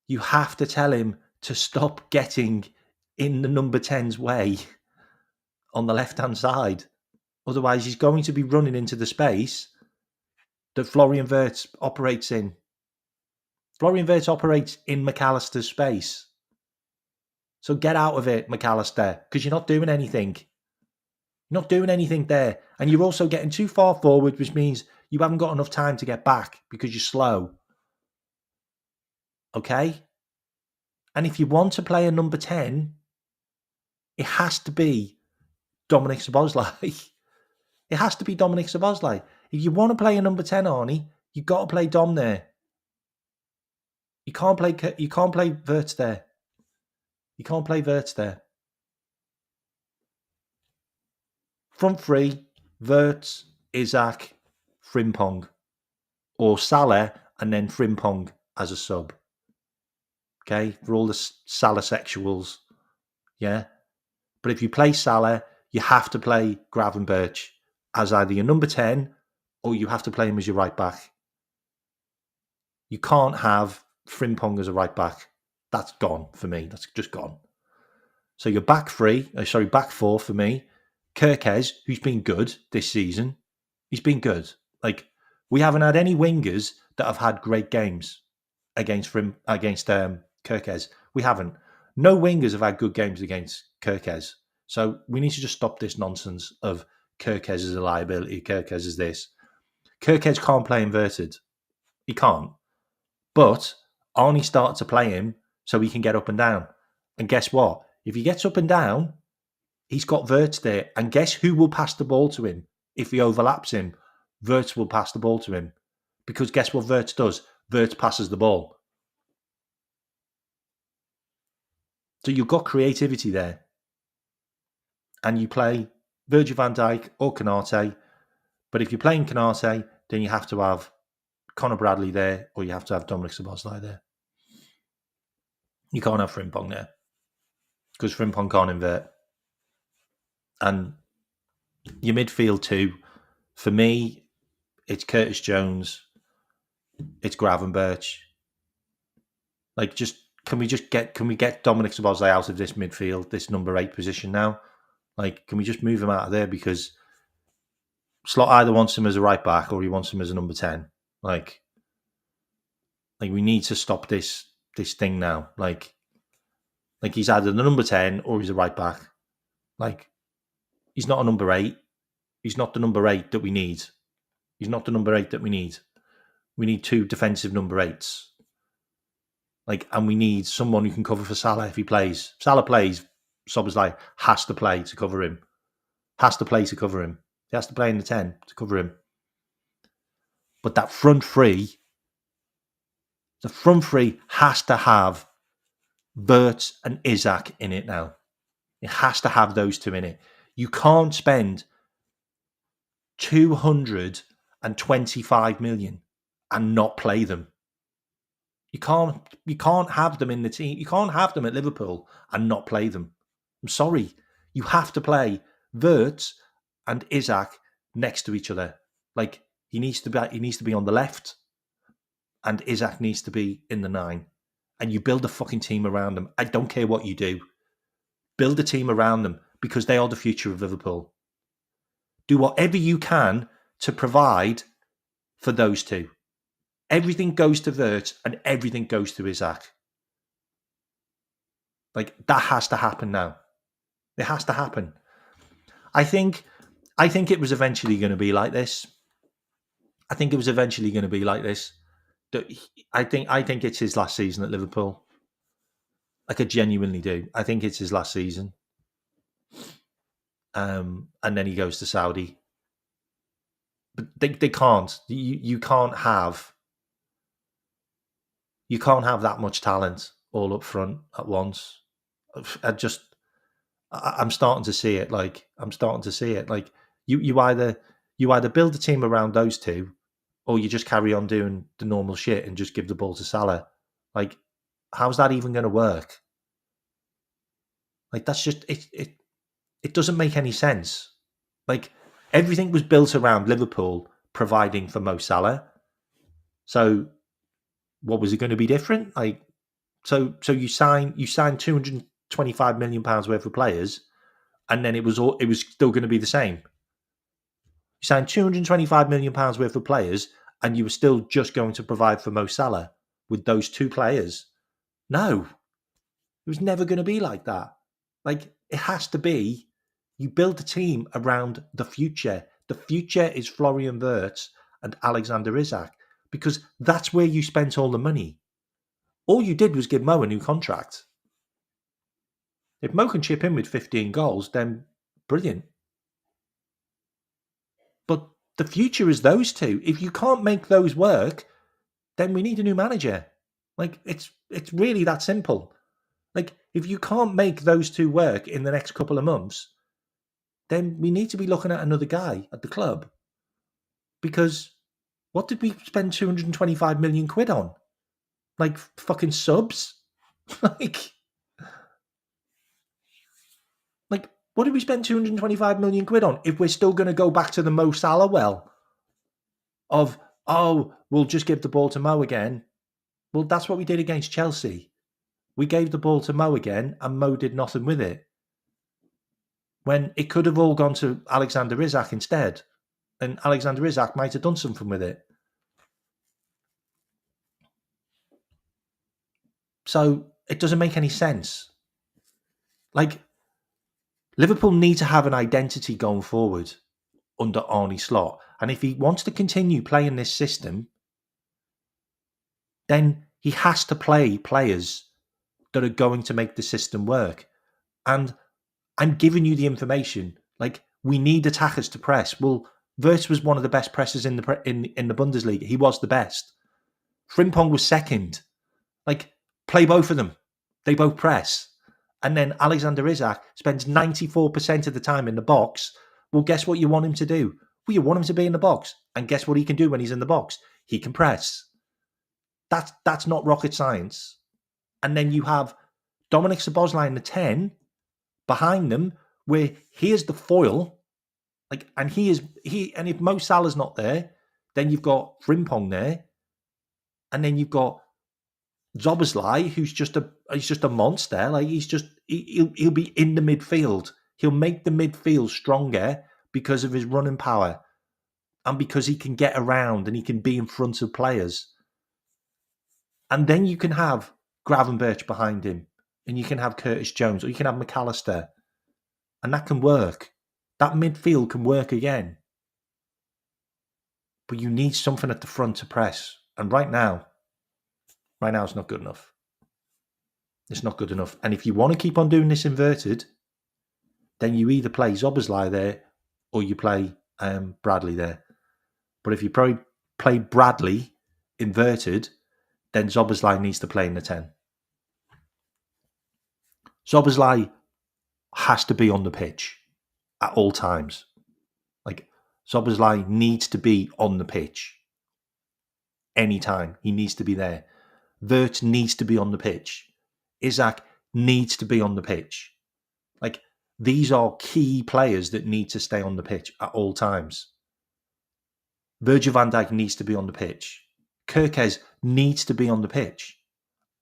S2: you have to tell him to stop getting in the number 10's way on the left-hand side. Otherwise, he's going to be running into the space that Florian Wirtz operates in. Florian Wirtz operates in McAllister's space. So get out of it, McAllister, because you're not doing anything. You're not doing anything there. And you're also getting too far forward, which means you haven't got enough time to get back because you're slow. Okay? And if you want to play a number 10, it has to be Dominic Szoboszlai. It has to be Dominic Szoboszlai. If you want to play a number 10, Arnie, you've got to play Dom there. You can't play Wirtz there. You can't play Wirtz there. Front three, Wirtz, Isak, Frimpong. Or Salah and then Frimpong as a sub. Okay? For all the Salah sexuals. Yeah? But if you play Salah, you have to play Gravenberch as either your number 10 or you have to play him as your right back. You can't have Frimpong as a right back. That's gone for me. That's just gone. So your back four for me. Kirkez, who's been good this season. He's been good. Like, we haven't had any wingers that have had great games against Kirkez. We haven't. No wingers have had good games against Kirkez. So we need to just stop this nonsense of Kirkez is a liability. Kirkez is this. Kirkez can't play inverted. He can't. But Arnie started to play him so he can get up and down. And guess what? If he gets up and down, he's got Wirtz there. And guess who will pass the ball to him? If he overlaps him, Wirtz will pass the ball to him. Because guess what Wirtz does? Wirtz passes the ball. So you've got creativity there. And you play Virgil van Dijk or Konate. But if you're playing Konate, then you have to have Conor Bradley there or you have to have Dominic Szoboszlai there. You can't have Frimpong there. Because Frimpong can't invert. And your midfield too, for me, it's Curtis Jones, it's Gravenberch. Like, can we get Dominic Szoboszlai out of this midfield, this number 8 position now? Like, can we just move him out of there? Because Slot either wants him as a right back or he wants him as a number 10. Like we need to stop this thing now. Like he's either the number 10 or he's a right back. Like, he's not a number 8. He's not the number 8 that we need. He's not the number 8 that we need. We need 2 defensive number 8s. Like, and we need someone who can cover for Salah if he plays. Salah plays, Szoboszlai has to play to cover him. Has to play to cover him. He has to play in the 10 to cover him. But that front three, the front three has to have Wirtz and Isak in it now. It has to have those 2 in it. You can't spend 225 million and not play them. You can't have them in the team. You can't have them at Liverpool and not play them. I'm sorry. You have to play Wirtz and Isak next to each other. Like, he needs to be on the left and Isak needs to be in the 9. And you build a fucking team around them. I don't care what you do. Build a team around them because they are the future of Liverpool. Do whatever you can to provide for those 2. Everything goes to Wirtz and everything goes to Isak. Like, that has to happen now. It has to happen. I think it was eventually going to be like this. I think it was eventually going to be like this. I think it's his last season at Liverpool. Like, I genuinely do. I think it's his last season. And then he goes to Saudi. But they can't. You can't have that much talent all up front at once. I'm starting to see it. Like, you either build a team around those two, or you just carry on doing the normal shit and just give the ball to Salah. Like, how's that even going to work? Like, that's just it. It doesn't make any sense. Like, everything was built around Liverpool providing for Mo Salah. So, what was it going to be different? Like, so you sign £225 million worth of players, and then it was still going to be the same. You signed £225 million worth of players, and you were still just going to provide for Mo Salah with those two players. No, it was never going to be like that. Like, it has to be, you build a team around the future. The future is Florian Wirtz and Alexander Isak, because that's where you spent all the money. All you did was give Mo a new contract. If Mo can chip in with 15 goals, then brilliant. But the future is those two. If you can't make those work, then we need a new manager. Like, it's really that simple. Like, if you can't make those two work in the next couple of months, then we need to be looking at another guy at the club. Because what did we spend 225 million quid on? Like, fucking subs? like, what did we spend 225 million quid on if we're still going to go back to the Mo Salah well? Of, we'll just give the ball to Mo again. Well, that's what we did against Chelsea. We gave the ball to Mo again, and Mo did nothing with it. When it could have all gone to Alexander Isak instead, and Alexander Isak might have done something with it. So it doesn't make any sense. Like, Liverpool need to have an identity going forward under Arne Slot. And if he wants to continue playing this system, then he has to play players that are going to make the system work. And I'm giving you the information. Like, we need attackers to press. Well, Wirtz was one of the best pressers in the Bundesliga. He was the best. Frimpong was second. Like, play both of them. They both press. And then Alexander Isak spends 94% of the time in the box. Well, guess what you want him to do? Well, you want him to be in the box. And guess what he can do when he's in the box? He can press. That's not rocket science. And then you have Dominic Szoboszlai in the 10 behind them, where he is the foil. Like, and if Mo Salah's not there, then you've got Frimpong there. And then you've got Szoboszlai, who's just a monster. Like, he'll be in the midfield. He'll make the midfield stronger because of his running power and because he can get around and he can be in front of players. And then you can have Gravenberch behind him, and you can have Curtis Jones, or you can have McAllister, and that can work. That midfield can work again. But you need something at the front to press. And right now it's not good enough. It's not good enough. And if you want to keep on doing this inverted, then you either play Szoboszlai there or you play Bradley there. But if you play Bradley inverted, then Szoboszlai needs to play in the 10. Szoboszlai has to be on the pitch at all times. Like, Szoboszlai needs to be on the pitch anytime. He needs to be there. Wirtz needs to be on the pitch. Isak needs to be on the pitch. Like, these are key players that need to stay on the pitch at all times. Virgil van Dijk needs to be on the pitch. Kerkez needs to be on the pitch.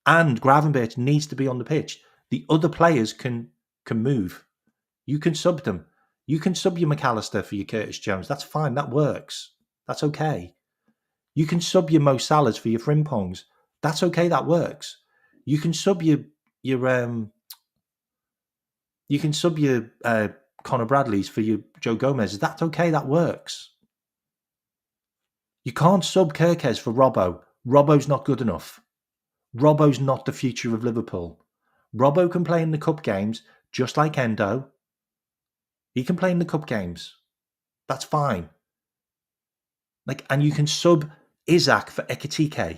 S2: And Gravenberch needs to be on the pitch. The other players can move. You can sub them. You can sub your McAllister for your Curtis Jones. That's fine. That works. That's okay. You can sub your Mo Salahs for your Frimpongs. That's okay. That works. You can sub your You can sub your Connor Bradley's for your Joe Gomez. Is that okay? That works. You can't sub Kirkes for Robbo. Robbo's not good enough. Robbo's not the future of Liverpool. Robbo can play in the cup games just like Endo. He can play in the cup games. That's fine. Like, and you can sub Isaac for Ekitike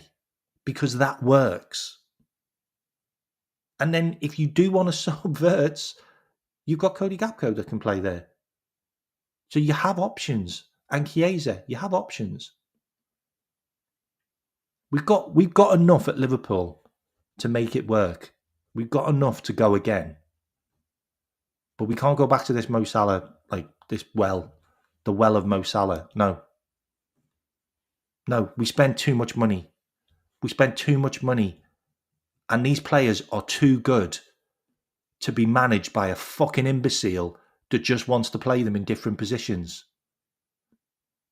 S2: because that works. And then if you do want to sub Verts, you've got Cody Gakpo that can play there. So you have options. And Chiesa, you have options. We've got enough at Liverpool to make it work. We've got enough to go again. But we can't go back to this Mo Salah, like this well, the well of Mo Salah. No, we spend too much money. And these players are too good to be managed by a fucking imbecile that just wants to play them in different positions.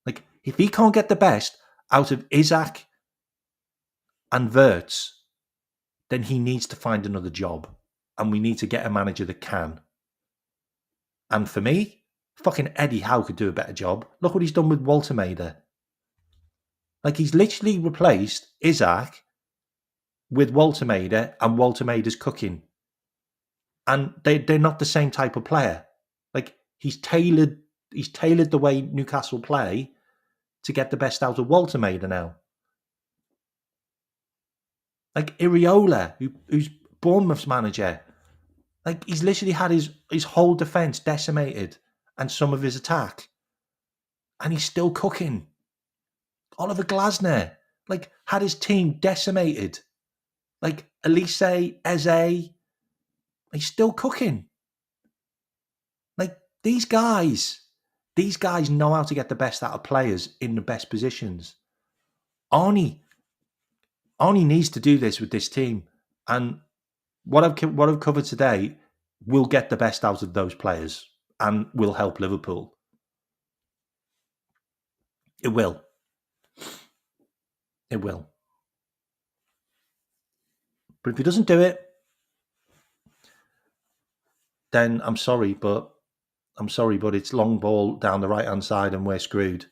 S2: Like, if he can't get the best out of Isaac and Verts, then he needs to find another job. And we need to get a manager that can. And for me, fucking Eddie Howe could do a better job. Look what he's done with Walter Maida. Like, he's literally replaced Isaac with Walter Maida, and Walter Maida's cooking. And they're not the same type of player. Like, he's tailored the way Newcastle play to get the best out of Walter Maida now. Like Iriola, who's Bournemouth's manager, like, he's literally had his whole defence decimated and some of his attack. And he's still cooking. Oliver Glasner, like, had his team decimated. Like, Elise, Eze, he's still cooking. Like, these guys know how to get the best out of players in the best positions. Arnie needs to do this with this team. And what I've covered today will get the best out of those players and will help Liverpool. It will. It will. But if he doesn't do it, then I'm sorry, but it's long ball down the right-hand side and we're screwed.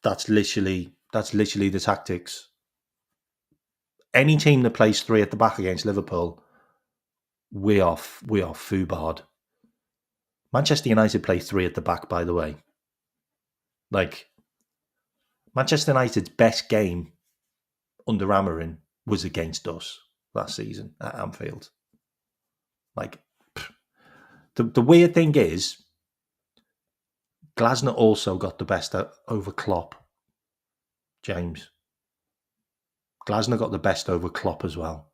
S2: That's literally the tactics. Any team that plays three at the back against Liverpool, we are foobarred. Manchester United play three at the back, by the way. Like, Manchester United's best game under Amorim was against us last season at Anfield. Like, the weird thing is, Glasner also got the best over Klopp. James. Glasner got the best over Klopp as well.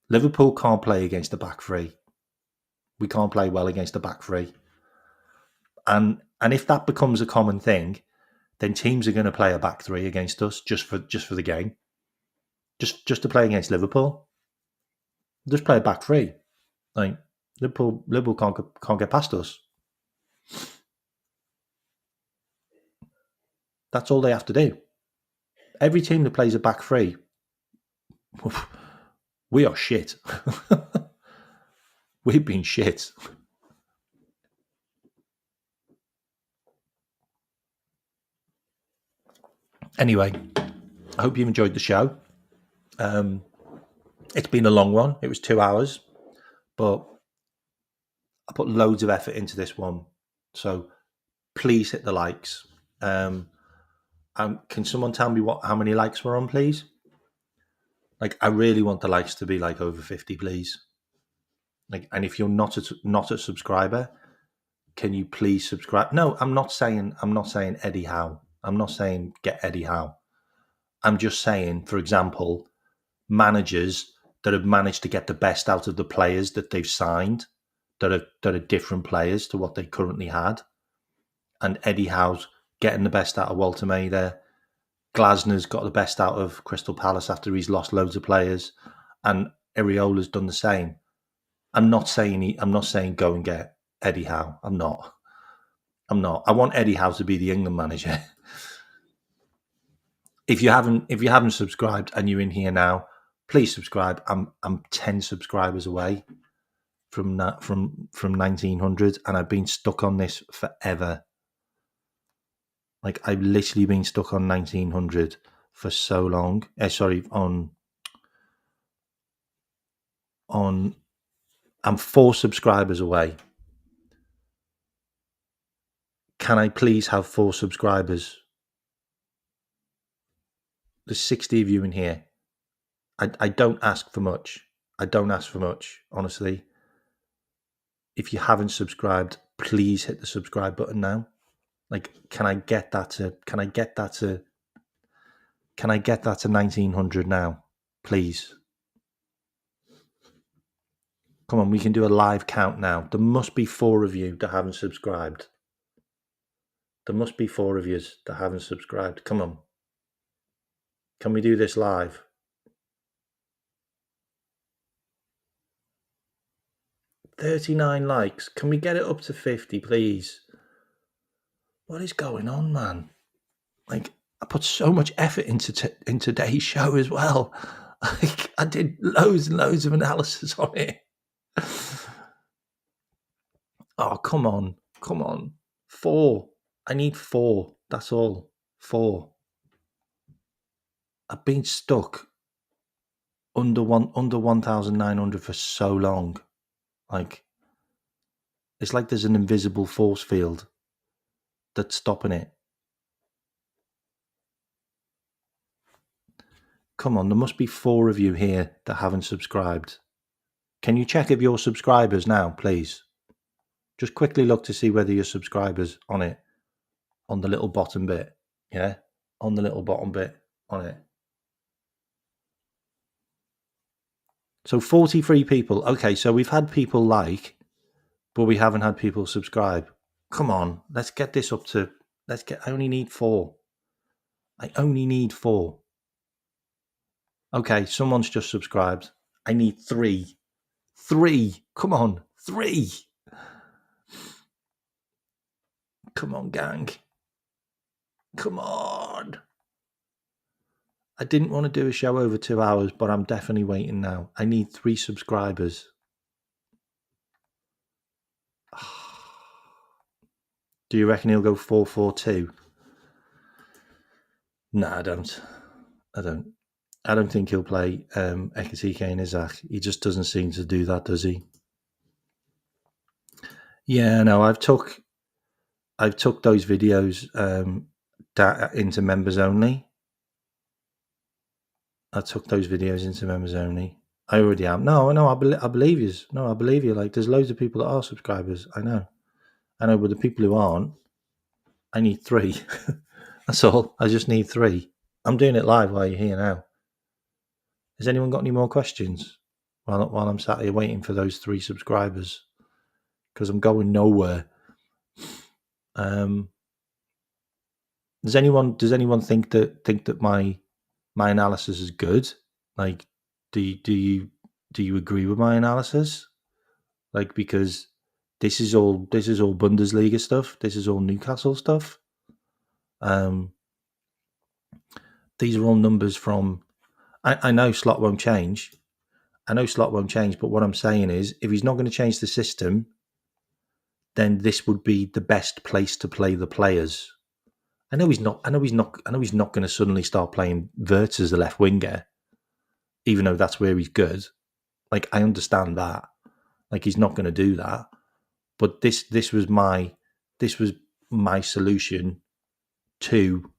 S2: Liverpool can't play against the back three. We can't play well against the back three. And if that becomes a common thing, then teams are going to play a back three against us just for the game. Just to play against Liverpool. Just play a back three. Like, Liverpool can't get past us. That's all they have to do. Every team that plays a back three, we are shit. We've been shit. Anyway, I hope you've enjoyed the show. It's been a long one. It was 2 hours, but I put loads of effort into this one. So please hit the likes. Can someone tell me how many likes we're on, please? Like, I really want the likes to be like over 50, please. Like, and if you're not a subscriber, can you please subscribe? No, I'm not saying Eddie Howe. I'm not saying get Eddie Howe. I'm just saying, for example, managers that have managed to get the best out of the players that they've signed, that are different players to what they currently had. And Eddie Howe's getting the best out of Walter Maida. Glasner's got the best out of Crystal Palace after he's lost loads of players, and Iriola's done the same. I'm not saying go and get Eddie Howe. I'm not. I want Eddie Howe to be the England manager. If you haven't subscribed and you're in here now, please subscribe. I'm 10 subscribers away. from 1900, and I've been stuck on this forever. Like, I've literally been stuck on 1900 for so long. On I'm 4 subscribers away. Can I please have 4 subscribers? There's 60 of you in here. I don't ask for much. I don't ask for much, honestly. If you haven't subscribed, please hit the subscribe button now. Like, can I get that to 1900 now, please? Come on, we can do a live count now. There must be 4 of you that haven't subscribed. There must be 4 of you that haven't subscribed. Come on. Can we do this live? 39 likes. Can we get it up to 50, please? What is going on, man? Like, I put so much effort into today's show as well. Like, I did loads and loads of analysis on it. Oh, come on. 4. I need 4. That's all. 4. I've been stuck under 1,900 for so long. Like, it's like there's an invisible force field that's stopping it. Come on, there must be 4 of you here that haven't subscribed. Can you check if you're subscribers now, please? Just quickly look to see whether you're subscribers on it, on the little bottom bit. Yeah, on the little bottom bit on it. So 43 people. Okay, so we've had people like, but we haven't had people subscribe. Come on, let's get this up to, I only need 4. I only need 4. Okay, someone's just subscribed. I need 3. 3. Come on, 3. Come on, gang. Come on. I didn't want to do a show over 2 hours, but I'm definitely waiting now. I need 3 subscribers. Do you reckon he'll go 442? No, I don't. I don't think he'll play Ekatike and Isaac. He just doesn't seem to do that, does he? Yeah, no, I've took those videos into members only. I took those videos into members only. I already am. No, I believe you. No, I believe you. Like, there's loads of people that are subscribers. I know, but the people who aren't, I need 3. That's all. I just need 3. I'm doing it live while you're here now. Has anyone got any more questions while I'm sat here waiting for those 3 subscribers? Because I'm going nowhere. Does anyone think that my analysis is good? Like, do you agree with my analysis? Like, because this is all Bundesliga stuff. This is all Newcastle stuff. These are all numbers from. I know Slot won't change. But what I'm saying is, if he's not going to change the system, then this would be the best place to play the players. I know he's not going to suddenly start playing Wirtz as the left winger, even though that's where he's good. Like, I understand that. Like, he's not going to do that. But this was my solution to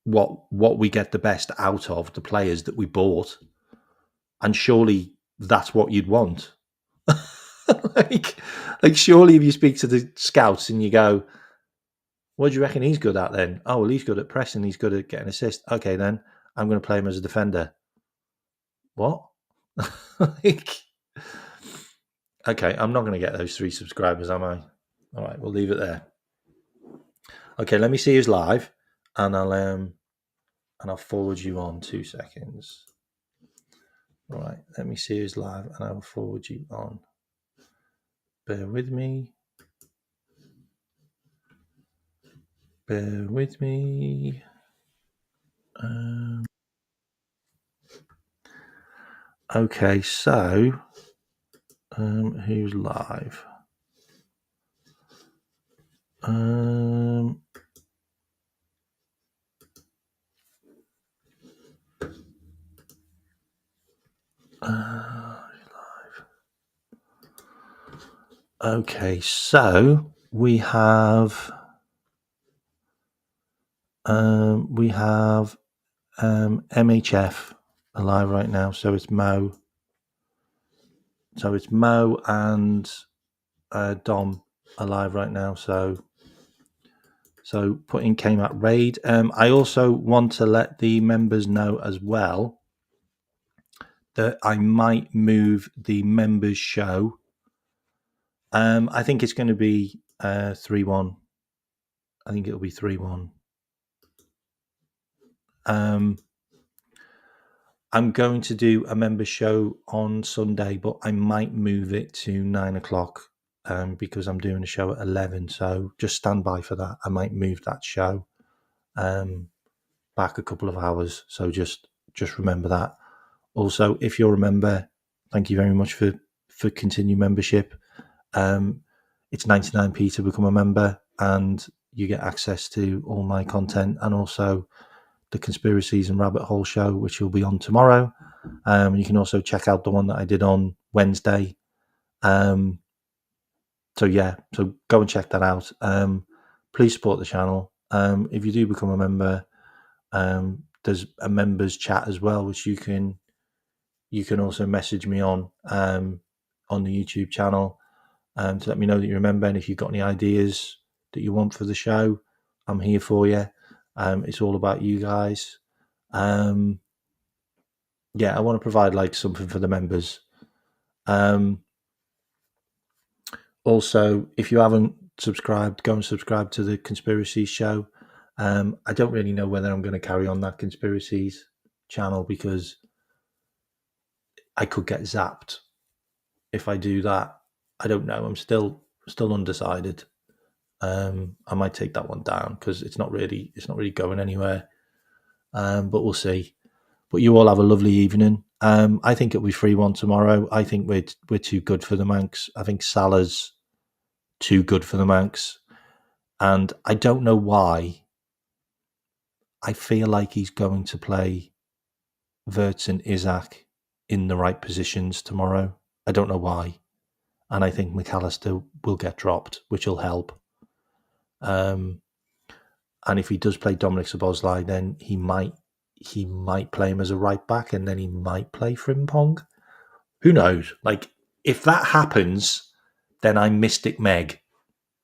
S2: what we get the best out of the players that we bought, and surely that's what you'd want. like surely if you speak to the scouts and you go, what do you reckon he's good at then? Oh, well, he's good at pressing, he's good at getting assists. Okay, then I'm going to play him as a defender. What? Okay, I'm not going to get those 3 subscribers, am I? All right, we'll leave it there. Okay, let me see who's live, and I'll forward you on. 2 seconds. All right, let me see who's live, and I will forward you on. Bear with me. Okay, so Who's live? Okay, so we have MHF alive right now. So it's Mo. So it's Mo and Dom alive right now. So put in KMAC raid. I also want to let the members know as well that I might move the members show. I think it's going to be 3-1. I think it'll be 3-1. I'm going to do a member show on Sunday, but I might move it to 9 o'clock because I'm doing a show at 11. So just stand by for that. I might move that show back a couple of hours. So just remember that. Also, if you're a member, thank you very much for continued membership. It's 99p to become a member, and you get access to all my content and also the Conspiracies and Rabbit Hole show, which will be on tomorrow. You can also check out the one that I did on Wednesday. So go and check that out. Please support the channel. If you do become a member, there's a members chat as well, which you can also message me on the YouTube channel to let me know that you remember, and if you've got any ideas that you want for the show, I'm here for you. It's all about you guys. I want to provide like something for the members. Also, if you haven't subscribed, go and subscribe to the Conspiracies show. I don't really know whether I'm going to carry on that Conspiracies channel because I could get zapped if I do that. I don't know. I'm still undecided. I might take that one down because it's not really going anywhere. But we'll see. But you all have a lovely evening. I think it'll be 3-1 tomorrow. I think we're too good for the Manx. I think Salah's too good for the Manx. And I don't know why. I feel like he's going to play Wirtz and Isaac in the right positions tomorrow. I don't know why. And I think McAllister will get dropped, which will help. And if he does play Dominic Szoboszlai, then he might play him as a right back, and then he might play Frimpong. Who knows? Like, if that happens, then I'm Mystic Meg.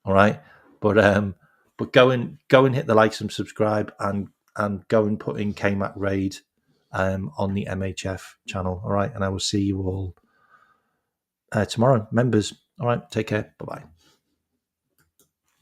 S2: All right, but go and hit the likes and subscribe, and go and put in KMAC raid on the MHF channel. All right, and I will see you all tomorrow, members. All right, take care. Bye bye.